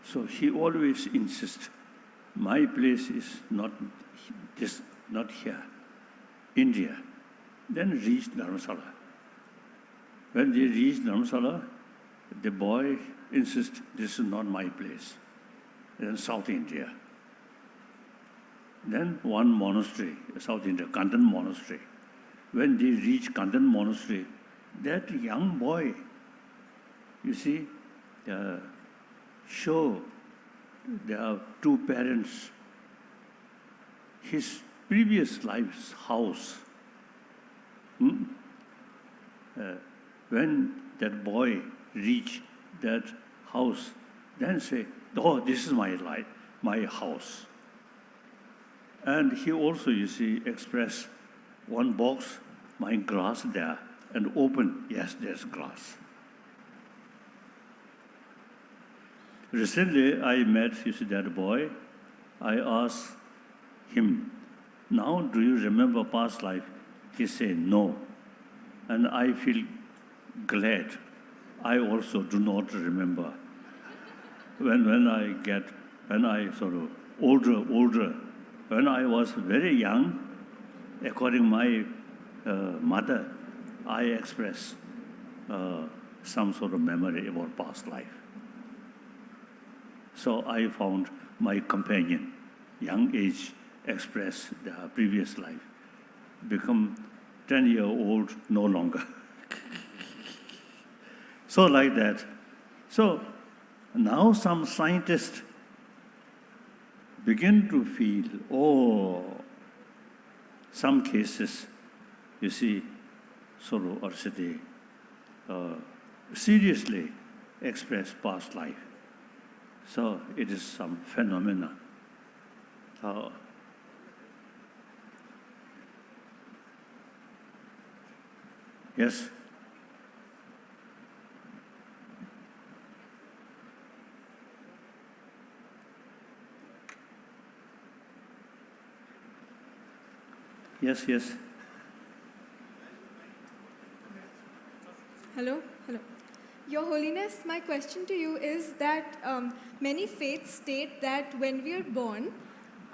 So he always insists, my place is not here, India. Then reached Dharamsala. When they reached Dharamsala, the boy insists, this is not my place. In South India. Then one monastery, South India, Kandan Monastery. When they reached Kandan Monastery, that young boy, you see, show their 2 parents his previous life's house. When that boy reached that house, then say, oh, this is my life, my house. And he also, you see, expressed one box, my glass there, and open, yes, there's glass. Recently, I met, you see, that boy. I asked him, now do you remember past life? He said, no. And I feel glad. I also do not remember. When I sort of older, when I was very young, according to my mother, I express some sort of memory about past life. So I found my companion, young age, express the previous life, become 10-year-old no longer. So like that. So now some scientists begin to feel, oh, some cases, you see, sort of, or say, seriously express past life. So it is some phenomena. Yes? Yes. Hello. Your Holiness, my question to you is that many faiths state that when we are born,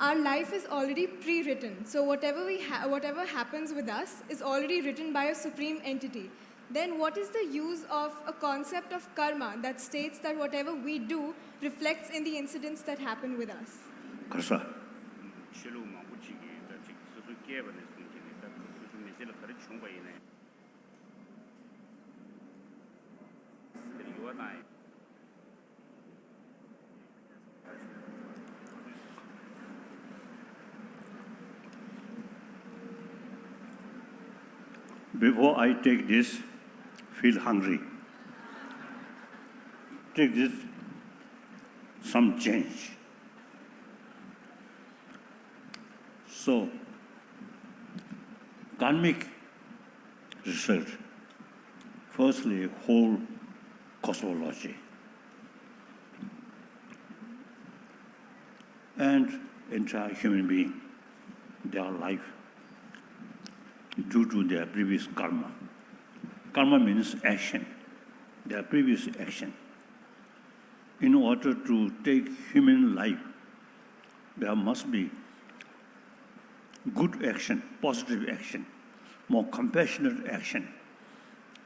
our life is already pre-written. So whatever happens with us is already written by a supreme entity. Then what is the use of a concept of karma that states that whatever we do reflects in the incidents that happen with us? 그래서 before I take this, feel hungry. Take this, some change. So, karmic research, firstly, whole cosmology, and entire human being, their life, due to their previous karma. Karma means action, their previous action. In order to take human life, there must be good action, positive action, more compassionate action,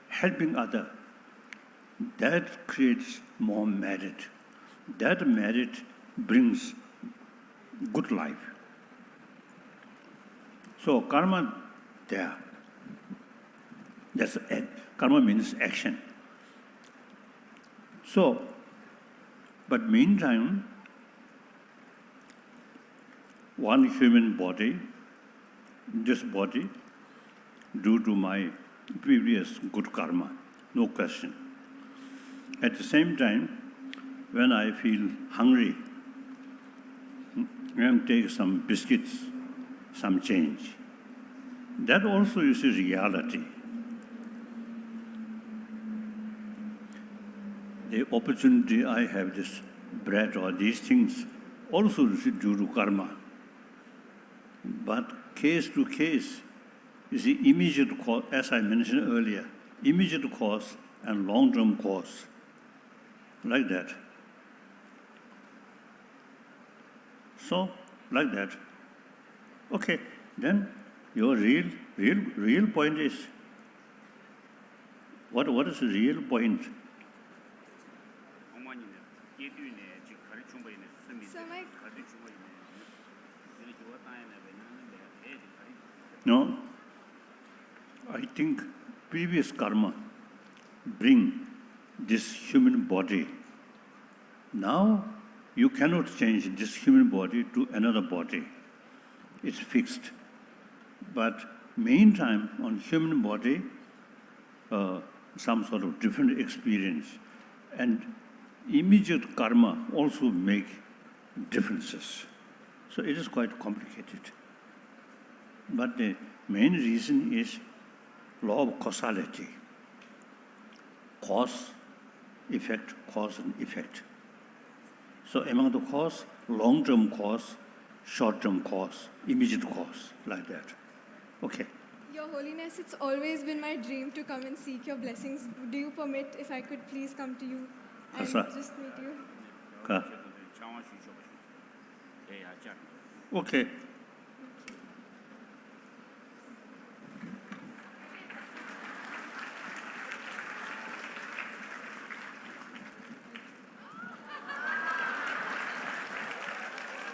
helping others. That creates more merit. That merit brings good life. So karma there. Karma means action. So But meantime, one human body, this body, due to my previous good karma, no question. At the same time, when I feel hungry, and take some biscuits, some change. That also is a reality. The opportunity I have this bread or these things also is due to karma. But case to case is the immediate cause, as I mentioned earlier, immediate cause and long-term cause, like that. So, like that. Okay, then your real point is, what is the real point? So my No, I think previous karma bring this human body. Now you cannot change this human body to another body. It's fixed. But meantime, on human body, some sort of different experience and immediate karma also make differences. So it is quite complicated. But the main reason is law of causality. Cause, effect, cause and effect. So among the cause, long-term cause, short-term cause, immediate cause, like that. Okay. Your Holiness, it's always been my dream to come and seek your blessings. Do you permit if I could please come to you and Asa. just meet you? Okay.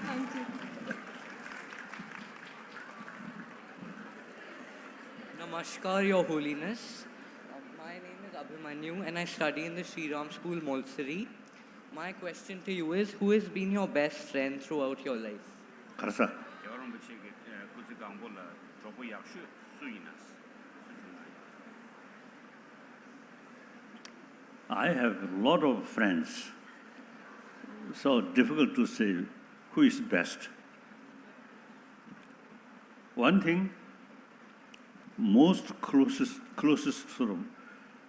Thank you. Namaskar, Your Holiness. My name is Abhimanyu and I study in the Shri Ram School, Molsari. My question to you is, who has been your best friend throughout your life? Karsa. I have a lot of friends. So difficult to say who is best. One thing, most closest sort of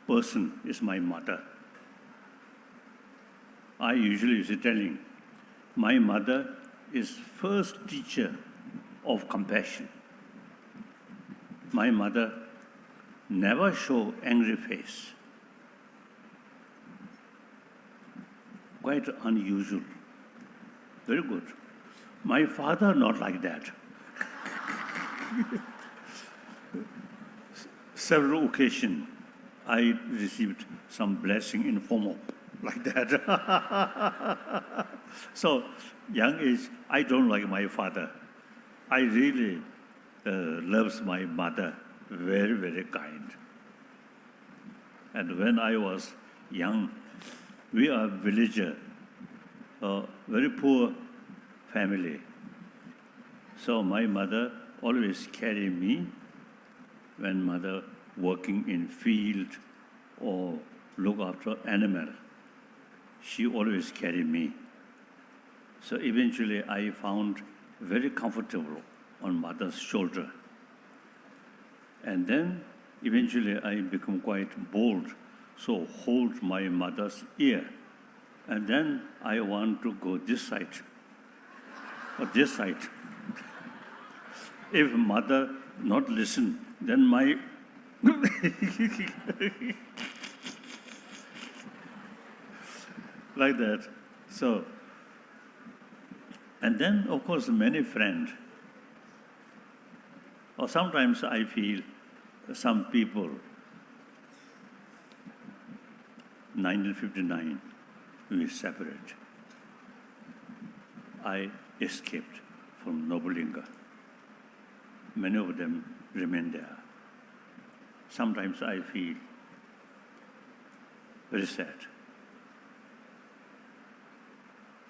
person is my mother. I usually is telling, my mother is first teacher of compassion. My mother never show angry face. Quite unusual. Very good. My father not like that. Several occasions, I received some blessing in form of like that. So, young age, I don't like my father. I really loves my mother, very, very kind. And when I was young, we are villager, very poor family. So my mother always carry me when mother working in field or look after animal. She always carry me. So eventually I found very comfortable on mother's shoulder. And then eventually I become quite bold, so hold my mother's ear. And then I want to go this side, or this side. If mother not listen, then my like that. So, and then of course many friends. Or sometimes I feel some people, 1959, we separate. I escaped from Nobulinga. Many of them remain there. Sometimes I feel very sad.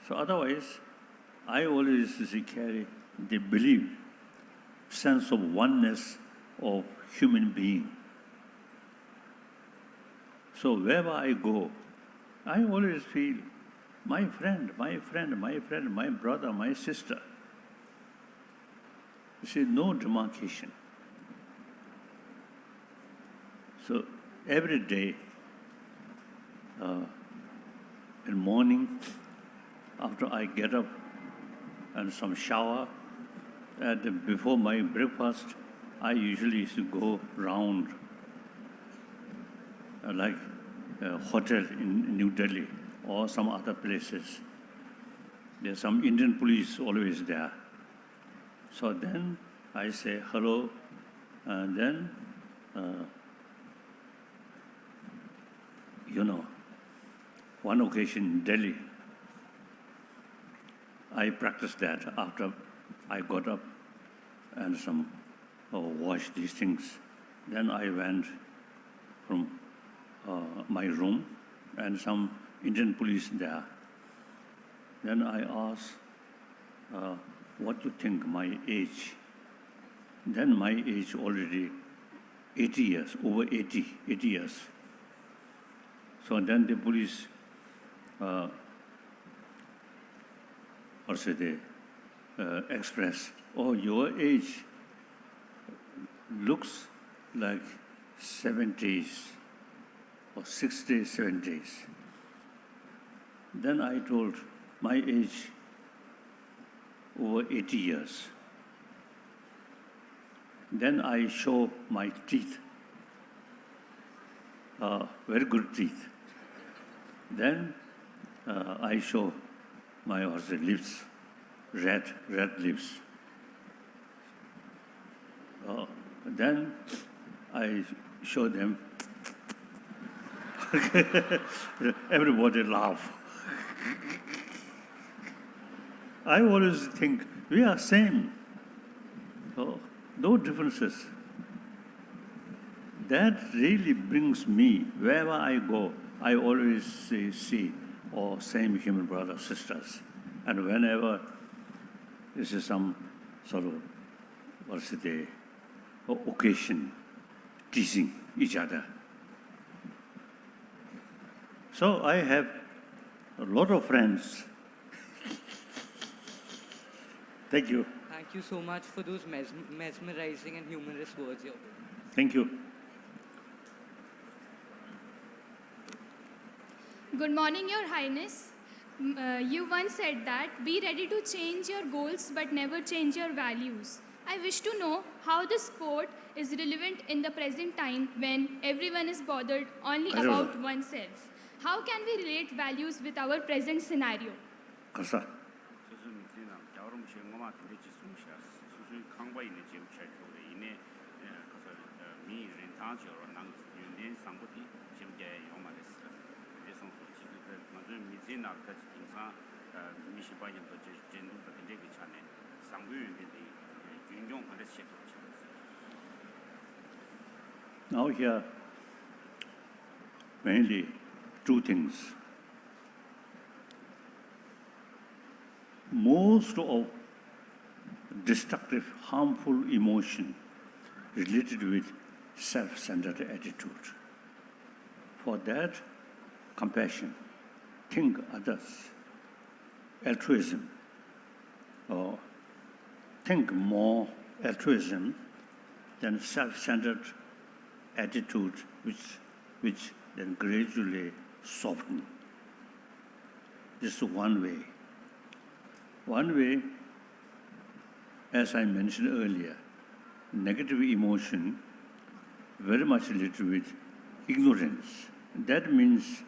So otherwise, I always carry the belief, sense of oneness of human being. So wherever I go, I always feel my friend, my friend, my friend, my brother, my sister. You see, no demarcation. So every day, in morning, after I get up and some shower, and before my breakfast, I usually used to go round like a hotel in New Delhi or some other places. There's some Indian police always there. So then I say hello, and then, one occasion in Delhi, I practiced that after I got up and washed these things. Then I went from my room and some Indian police there. Then I asked, what do you think my age? Then my age already 80 years, over 80 years. So then the police, express, oh, your age looks like 70s or 60s, 70s. Then I told my age over 80 years. Then I show my teeth, very good teeth. Then I show my lips, red lips. Then I show them. Everybody laugh. I always think we are same. No differences. That really brings me, wherever I go, I always see all same human brothers, sisters. And whenever this is some sort of, occasion, teasing each other. So I have a lot of friends. Thank you. Thank you so much for those mesmerizing and humorous words. Thank you. Good morning, Your Highness. You once said that, be ready to change your goals but never change your values. I wish to know how this quote is relevant in the present time when everyone is bothered only about oneself. How can we relate values with our present scenario? Kasa. Now here, mainly two things. Most of destructive, harmful emotion related with self-centered attitude. For that, compassion, think others, altruism, or think more altruism than self-centered attitude which then gradually soften. This is one way. One way, as I mentioned earlier, negative emotion very much related with ignorance. That means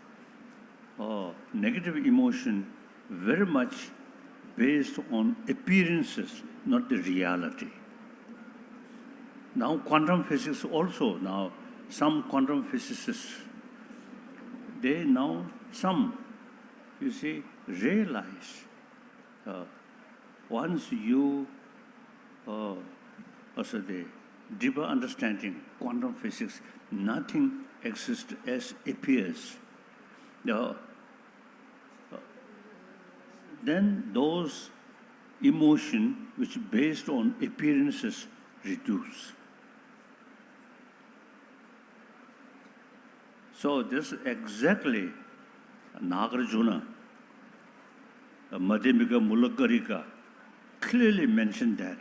negative emotion very much based on appearances, not the reality. Now quantum physics also, now some quantum physicists, they now, realize once you also the deeper understanding quantum physics, nothing exists as appears. then those emotion which based on appearances reduce. So this exactly Nagarjuna, Madhyamika Mulakarika clearly mentioned that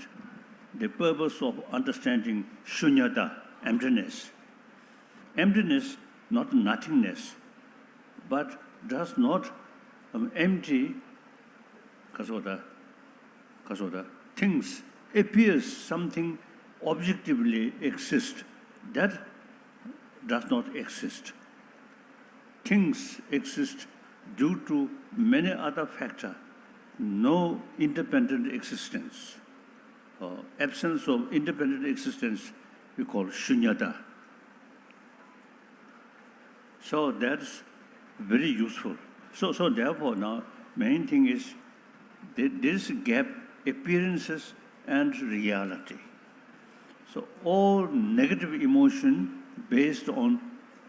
the purpose of understanding shunyata, emptiness, not nothingness, but does not empty kasoda things appears something objectively exist that does not exist. Things exist due to many other factors, no independent existence. Absence of independent existence we call shunyata. So that's very useful. So therefore now main thing is this gap, appearances and reality. So all negative emotion based on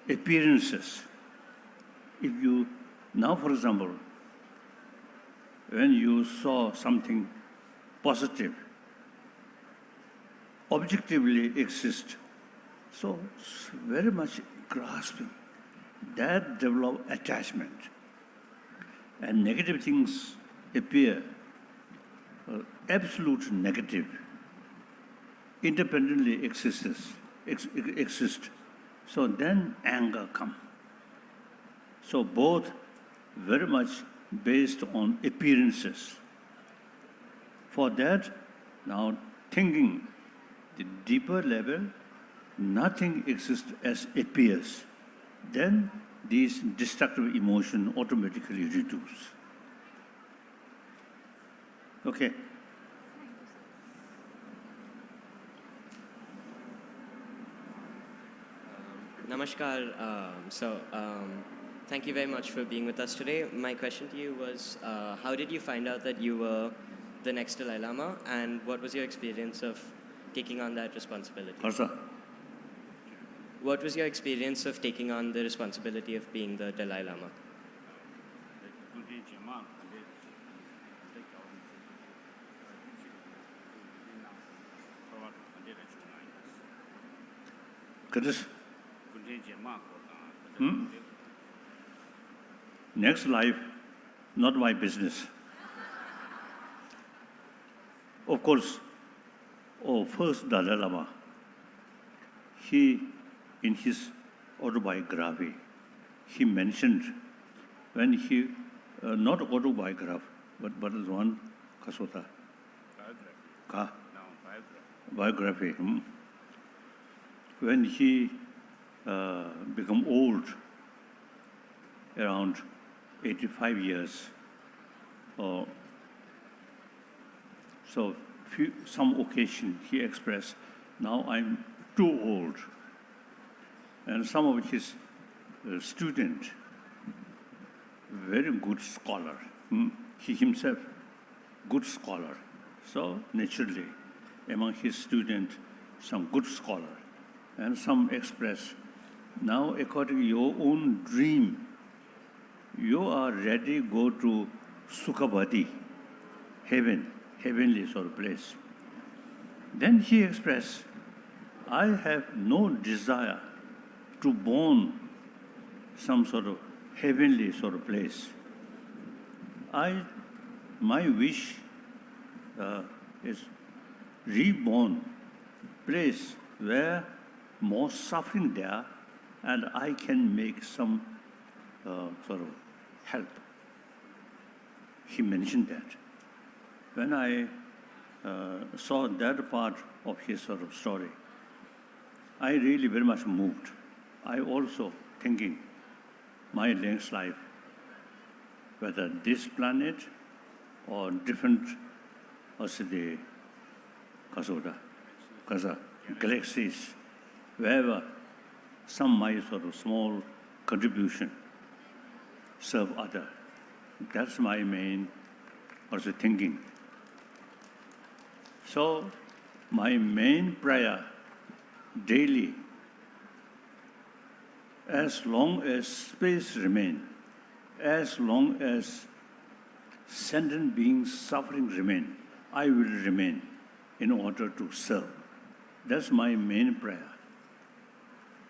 appearances. If you, now for example, when you saw something positive, objectively exist, so very much grasping, that develop attachment. And negative things appear, absolute negative, independently exist. So then anger comes. So both very much based on appearances. For that, now thinking the deeper level, nothing exists as appears. Then these destructive emotions automatically reduce. Okay. Namaskar. Thank you very much for being with us today. My question to you was, how did you find out that you were the next Dalai Lama, and what was your experience of taking on that responsibility? What was your experience of taking on the responsibility of being the Dalai Lama? Next life, not my business. Of course, first Dalai Lama, he, in his autobiography, he mentioned when he, not autobiography, but is one kasota. Biography. When he become old, around 85 years, so some occasion he expressed, now I'm too old. And some of his student, very good scholar, he himself, good scholar. So naturally, among his student, some good scholar, and some express, now according to your own dream, you are ready to go to Sukhabadi, heaven, heavenly sort of place. Then he expressed, I have no desire to born some sort of heavenly sort of place. My wish is reborn place where more suffering there, and I can make some sort of help. He mentioned that. When I saw that part of his sort of story, I really very much moved. I also thinking my next life, whether this planet or different, also the galaxies, wherever some my sort of small contribution serve other. That's my main also thinking. So my main prayer daily, as long as space remains, as long as sentient beings suffering remain, I will remain in order to serve. That's my main prayer.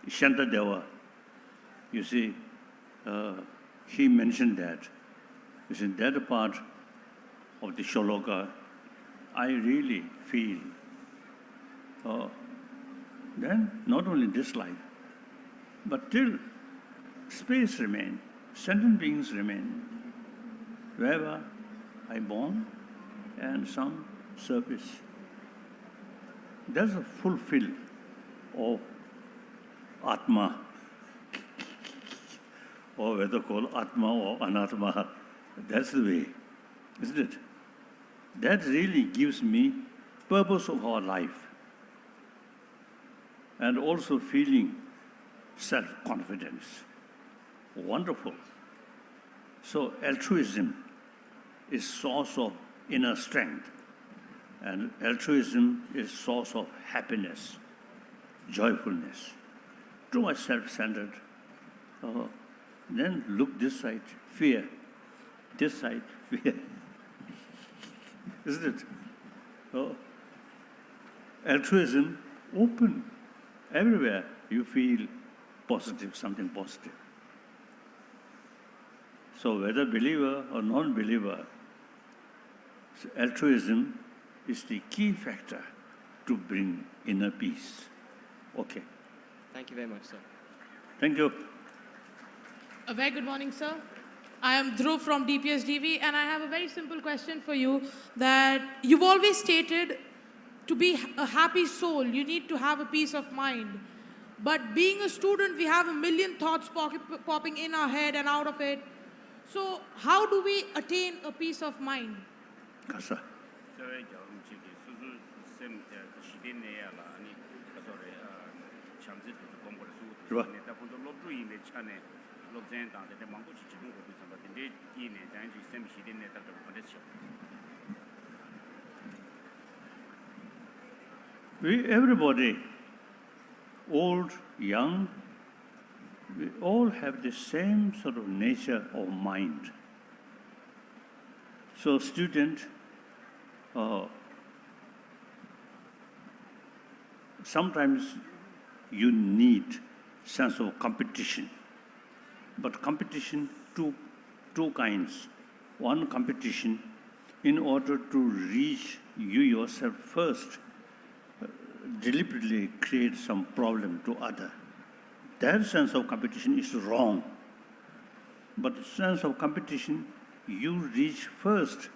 Shantadeva, you see, he mentioned that. You see, that part of the shloka, I really feel. Then, not only this life, but till space remain, sentient beings remain, wherever I born and some service. That's a fulfill of Atma, or whether called Atma or Anatma. That's the way, isn't it? That really gives me purpose of our life. And also feeling self-confidence. Wonderful. So altruism is source of inner strength. And altruism is source of happiness, joyfulness. Too much self-centered. Then look this side, fear. This side, fear. Isn't it? Altruism, open. Everywhere you feel positive, something positive. So whether believer or non-believer, altruism is the key factor to bring inner peace. Okay. Thank you very much, sir. Thank you. A very good morning, sir. I am Dhruv from DPSDV, and I have a very simple question for you, that you've always stated to be a happy soul, you need to have a peace of mind. But being a student, we have a million thoughts popping in our head and out of it. So how do we attain a peace of mind? Kasa. Sure. Everybody, old, young, we all have the same sort of nature of mind. So student, sometimes you need sense of competition. But competition, two kinds. One competition in order to reach you yourself first, deliberately create some problem to other. That sense of competition is wrong. But the sense of competition, you reach first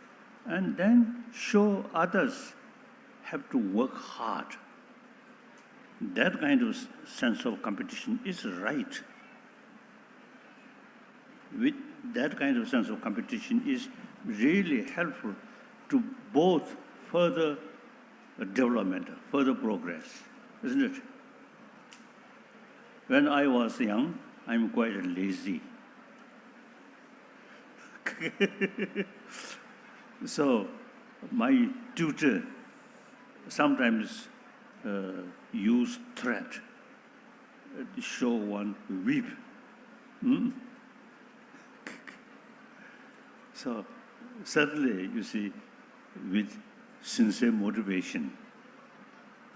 and then show others have to work hard. That kind of sense of competition is right. With that kind of sense of competition is really helpful to both further development, further progress, isn't it? When I was young, I'm quite lazy. So my tutor sometimes use threat to show one weep. So certainly, you see, with sincere motivation.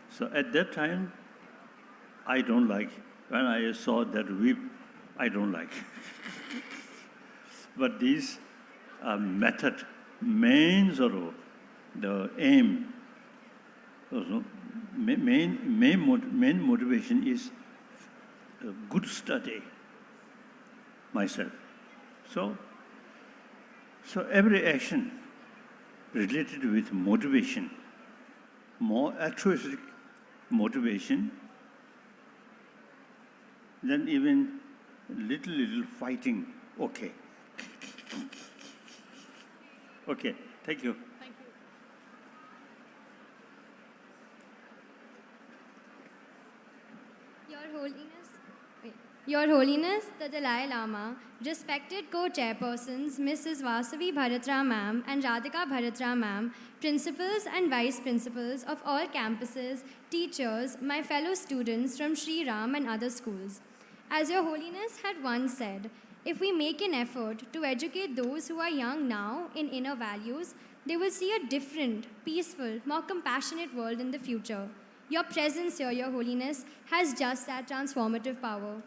So at that time, I don't like, when I saw that weep, I don't like. But these method, main sort of the aim, also, main motivation is a good study myself. So every action related with motivation, more altruistic motivation, then even little fighting, okay. Okay, thank you. Thank you. Your Holiness, the Dalai Lama, respected co-chairpersons Mrs. Vasavi Bharatra Ma'am and Radhika Bharatra Ma'am, principals and vice principals of all campuses, teachers, my fellow students from Shri Ram and other schools. As Your Holiness had once said, if we make an effort to educate those who are young now in inner values, they will see a different, peaceful, more compassionate world in the future. Your presence here, Your Holiness, has just that transformative power.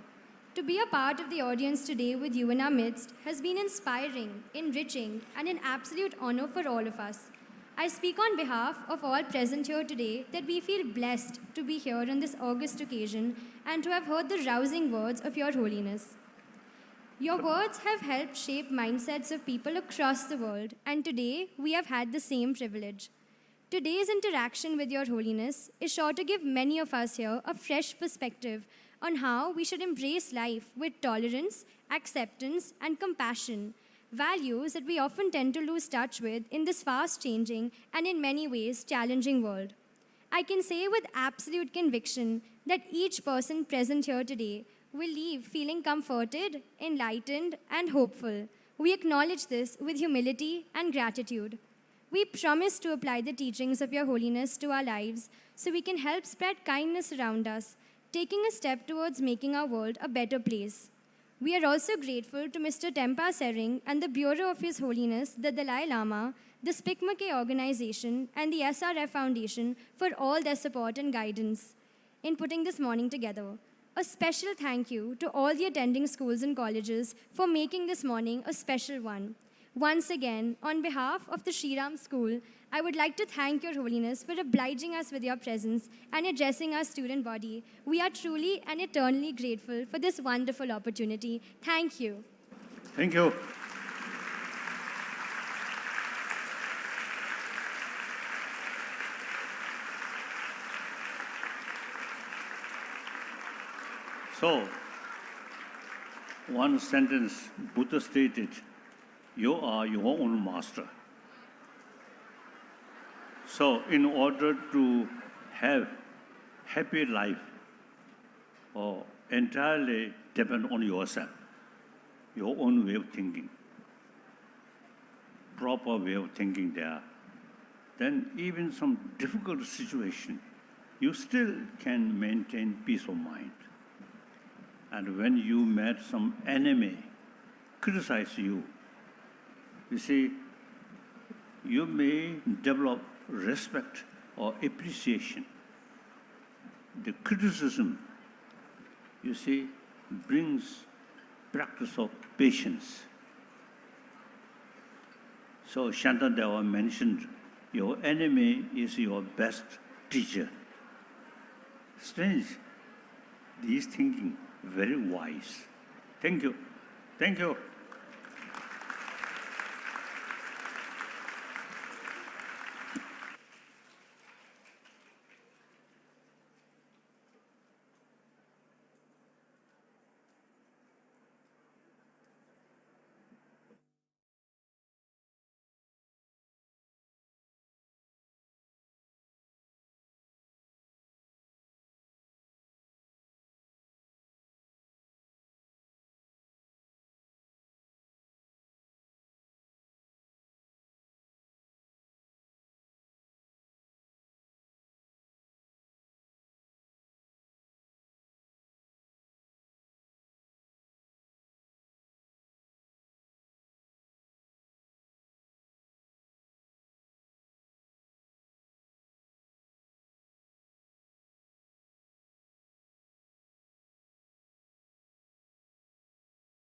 To be a part of the audience today with you in our midst has been inspiring, enriching, and an absolute honor for all of us. I speak on behalf of all present here today that we feel blessed to be here on this august occasion and to have heard the rousing words of Your Holiness. Your words have helped shape mindsets of people across the world, and today we have had the same privilege. Today's interaction with Your Holiness is sure to give many of us here a fresh perspective on how we should embrace life with tolerance, acceptance, and compassion, values that we often tend to lose touch with in this fast-changing and in many ways challenging world. I can say with absolute conviction that each person present here today will leave feeling comforted, enlightened, and hopeful. We acknowledge this with humility and gratitude. We promise to apply the teachings of Your Holiness to our lives so we can help spread kindness around us, taking a step towards making our world a better place. We are also grateful to Mr. Tempa Sering and the Bureau of His Holiness, the Dalai Lama, the SPIC MACAY organization, and the SRF Foundation for all their support and guidance in putting this morning together. A special thank you to all the attending schools and colleges for making this morning a special one. Once again, on behalf of the Shri Ram School, I would like to thank Your Holiness for obliging us with your presence and addressing our student body. We are truly and eternally grateful for this wonderful opportunity. Thank you. Thank you. So, one sentence Buddha stated, you are your own master. So, in order to have happy life, or entirely depend on yourself, your own way of thinking, proper way of thinking there, then even some difficult situation, you still can maintain peace of mind. And when you met some enemy criticize you, you see, you may develop respect or appreciation. The criticism, you see, brings practice of patience. So Shantadeva mentioned, your enemy is your best teacher. Strange, these thinking, very wise. Thank you. Thank you.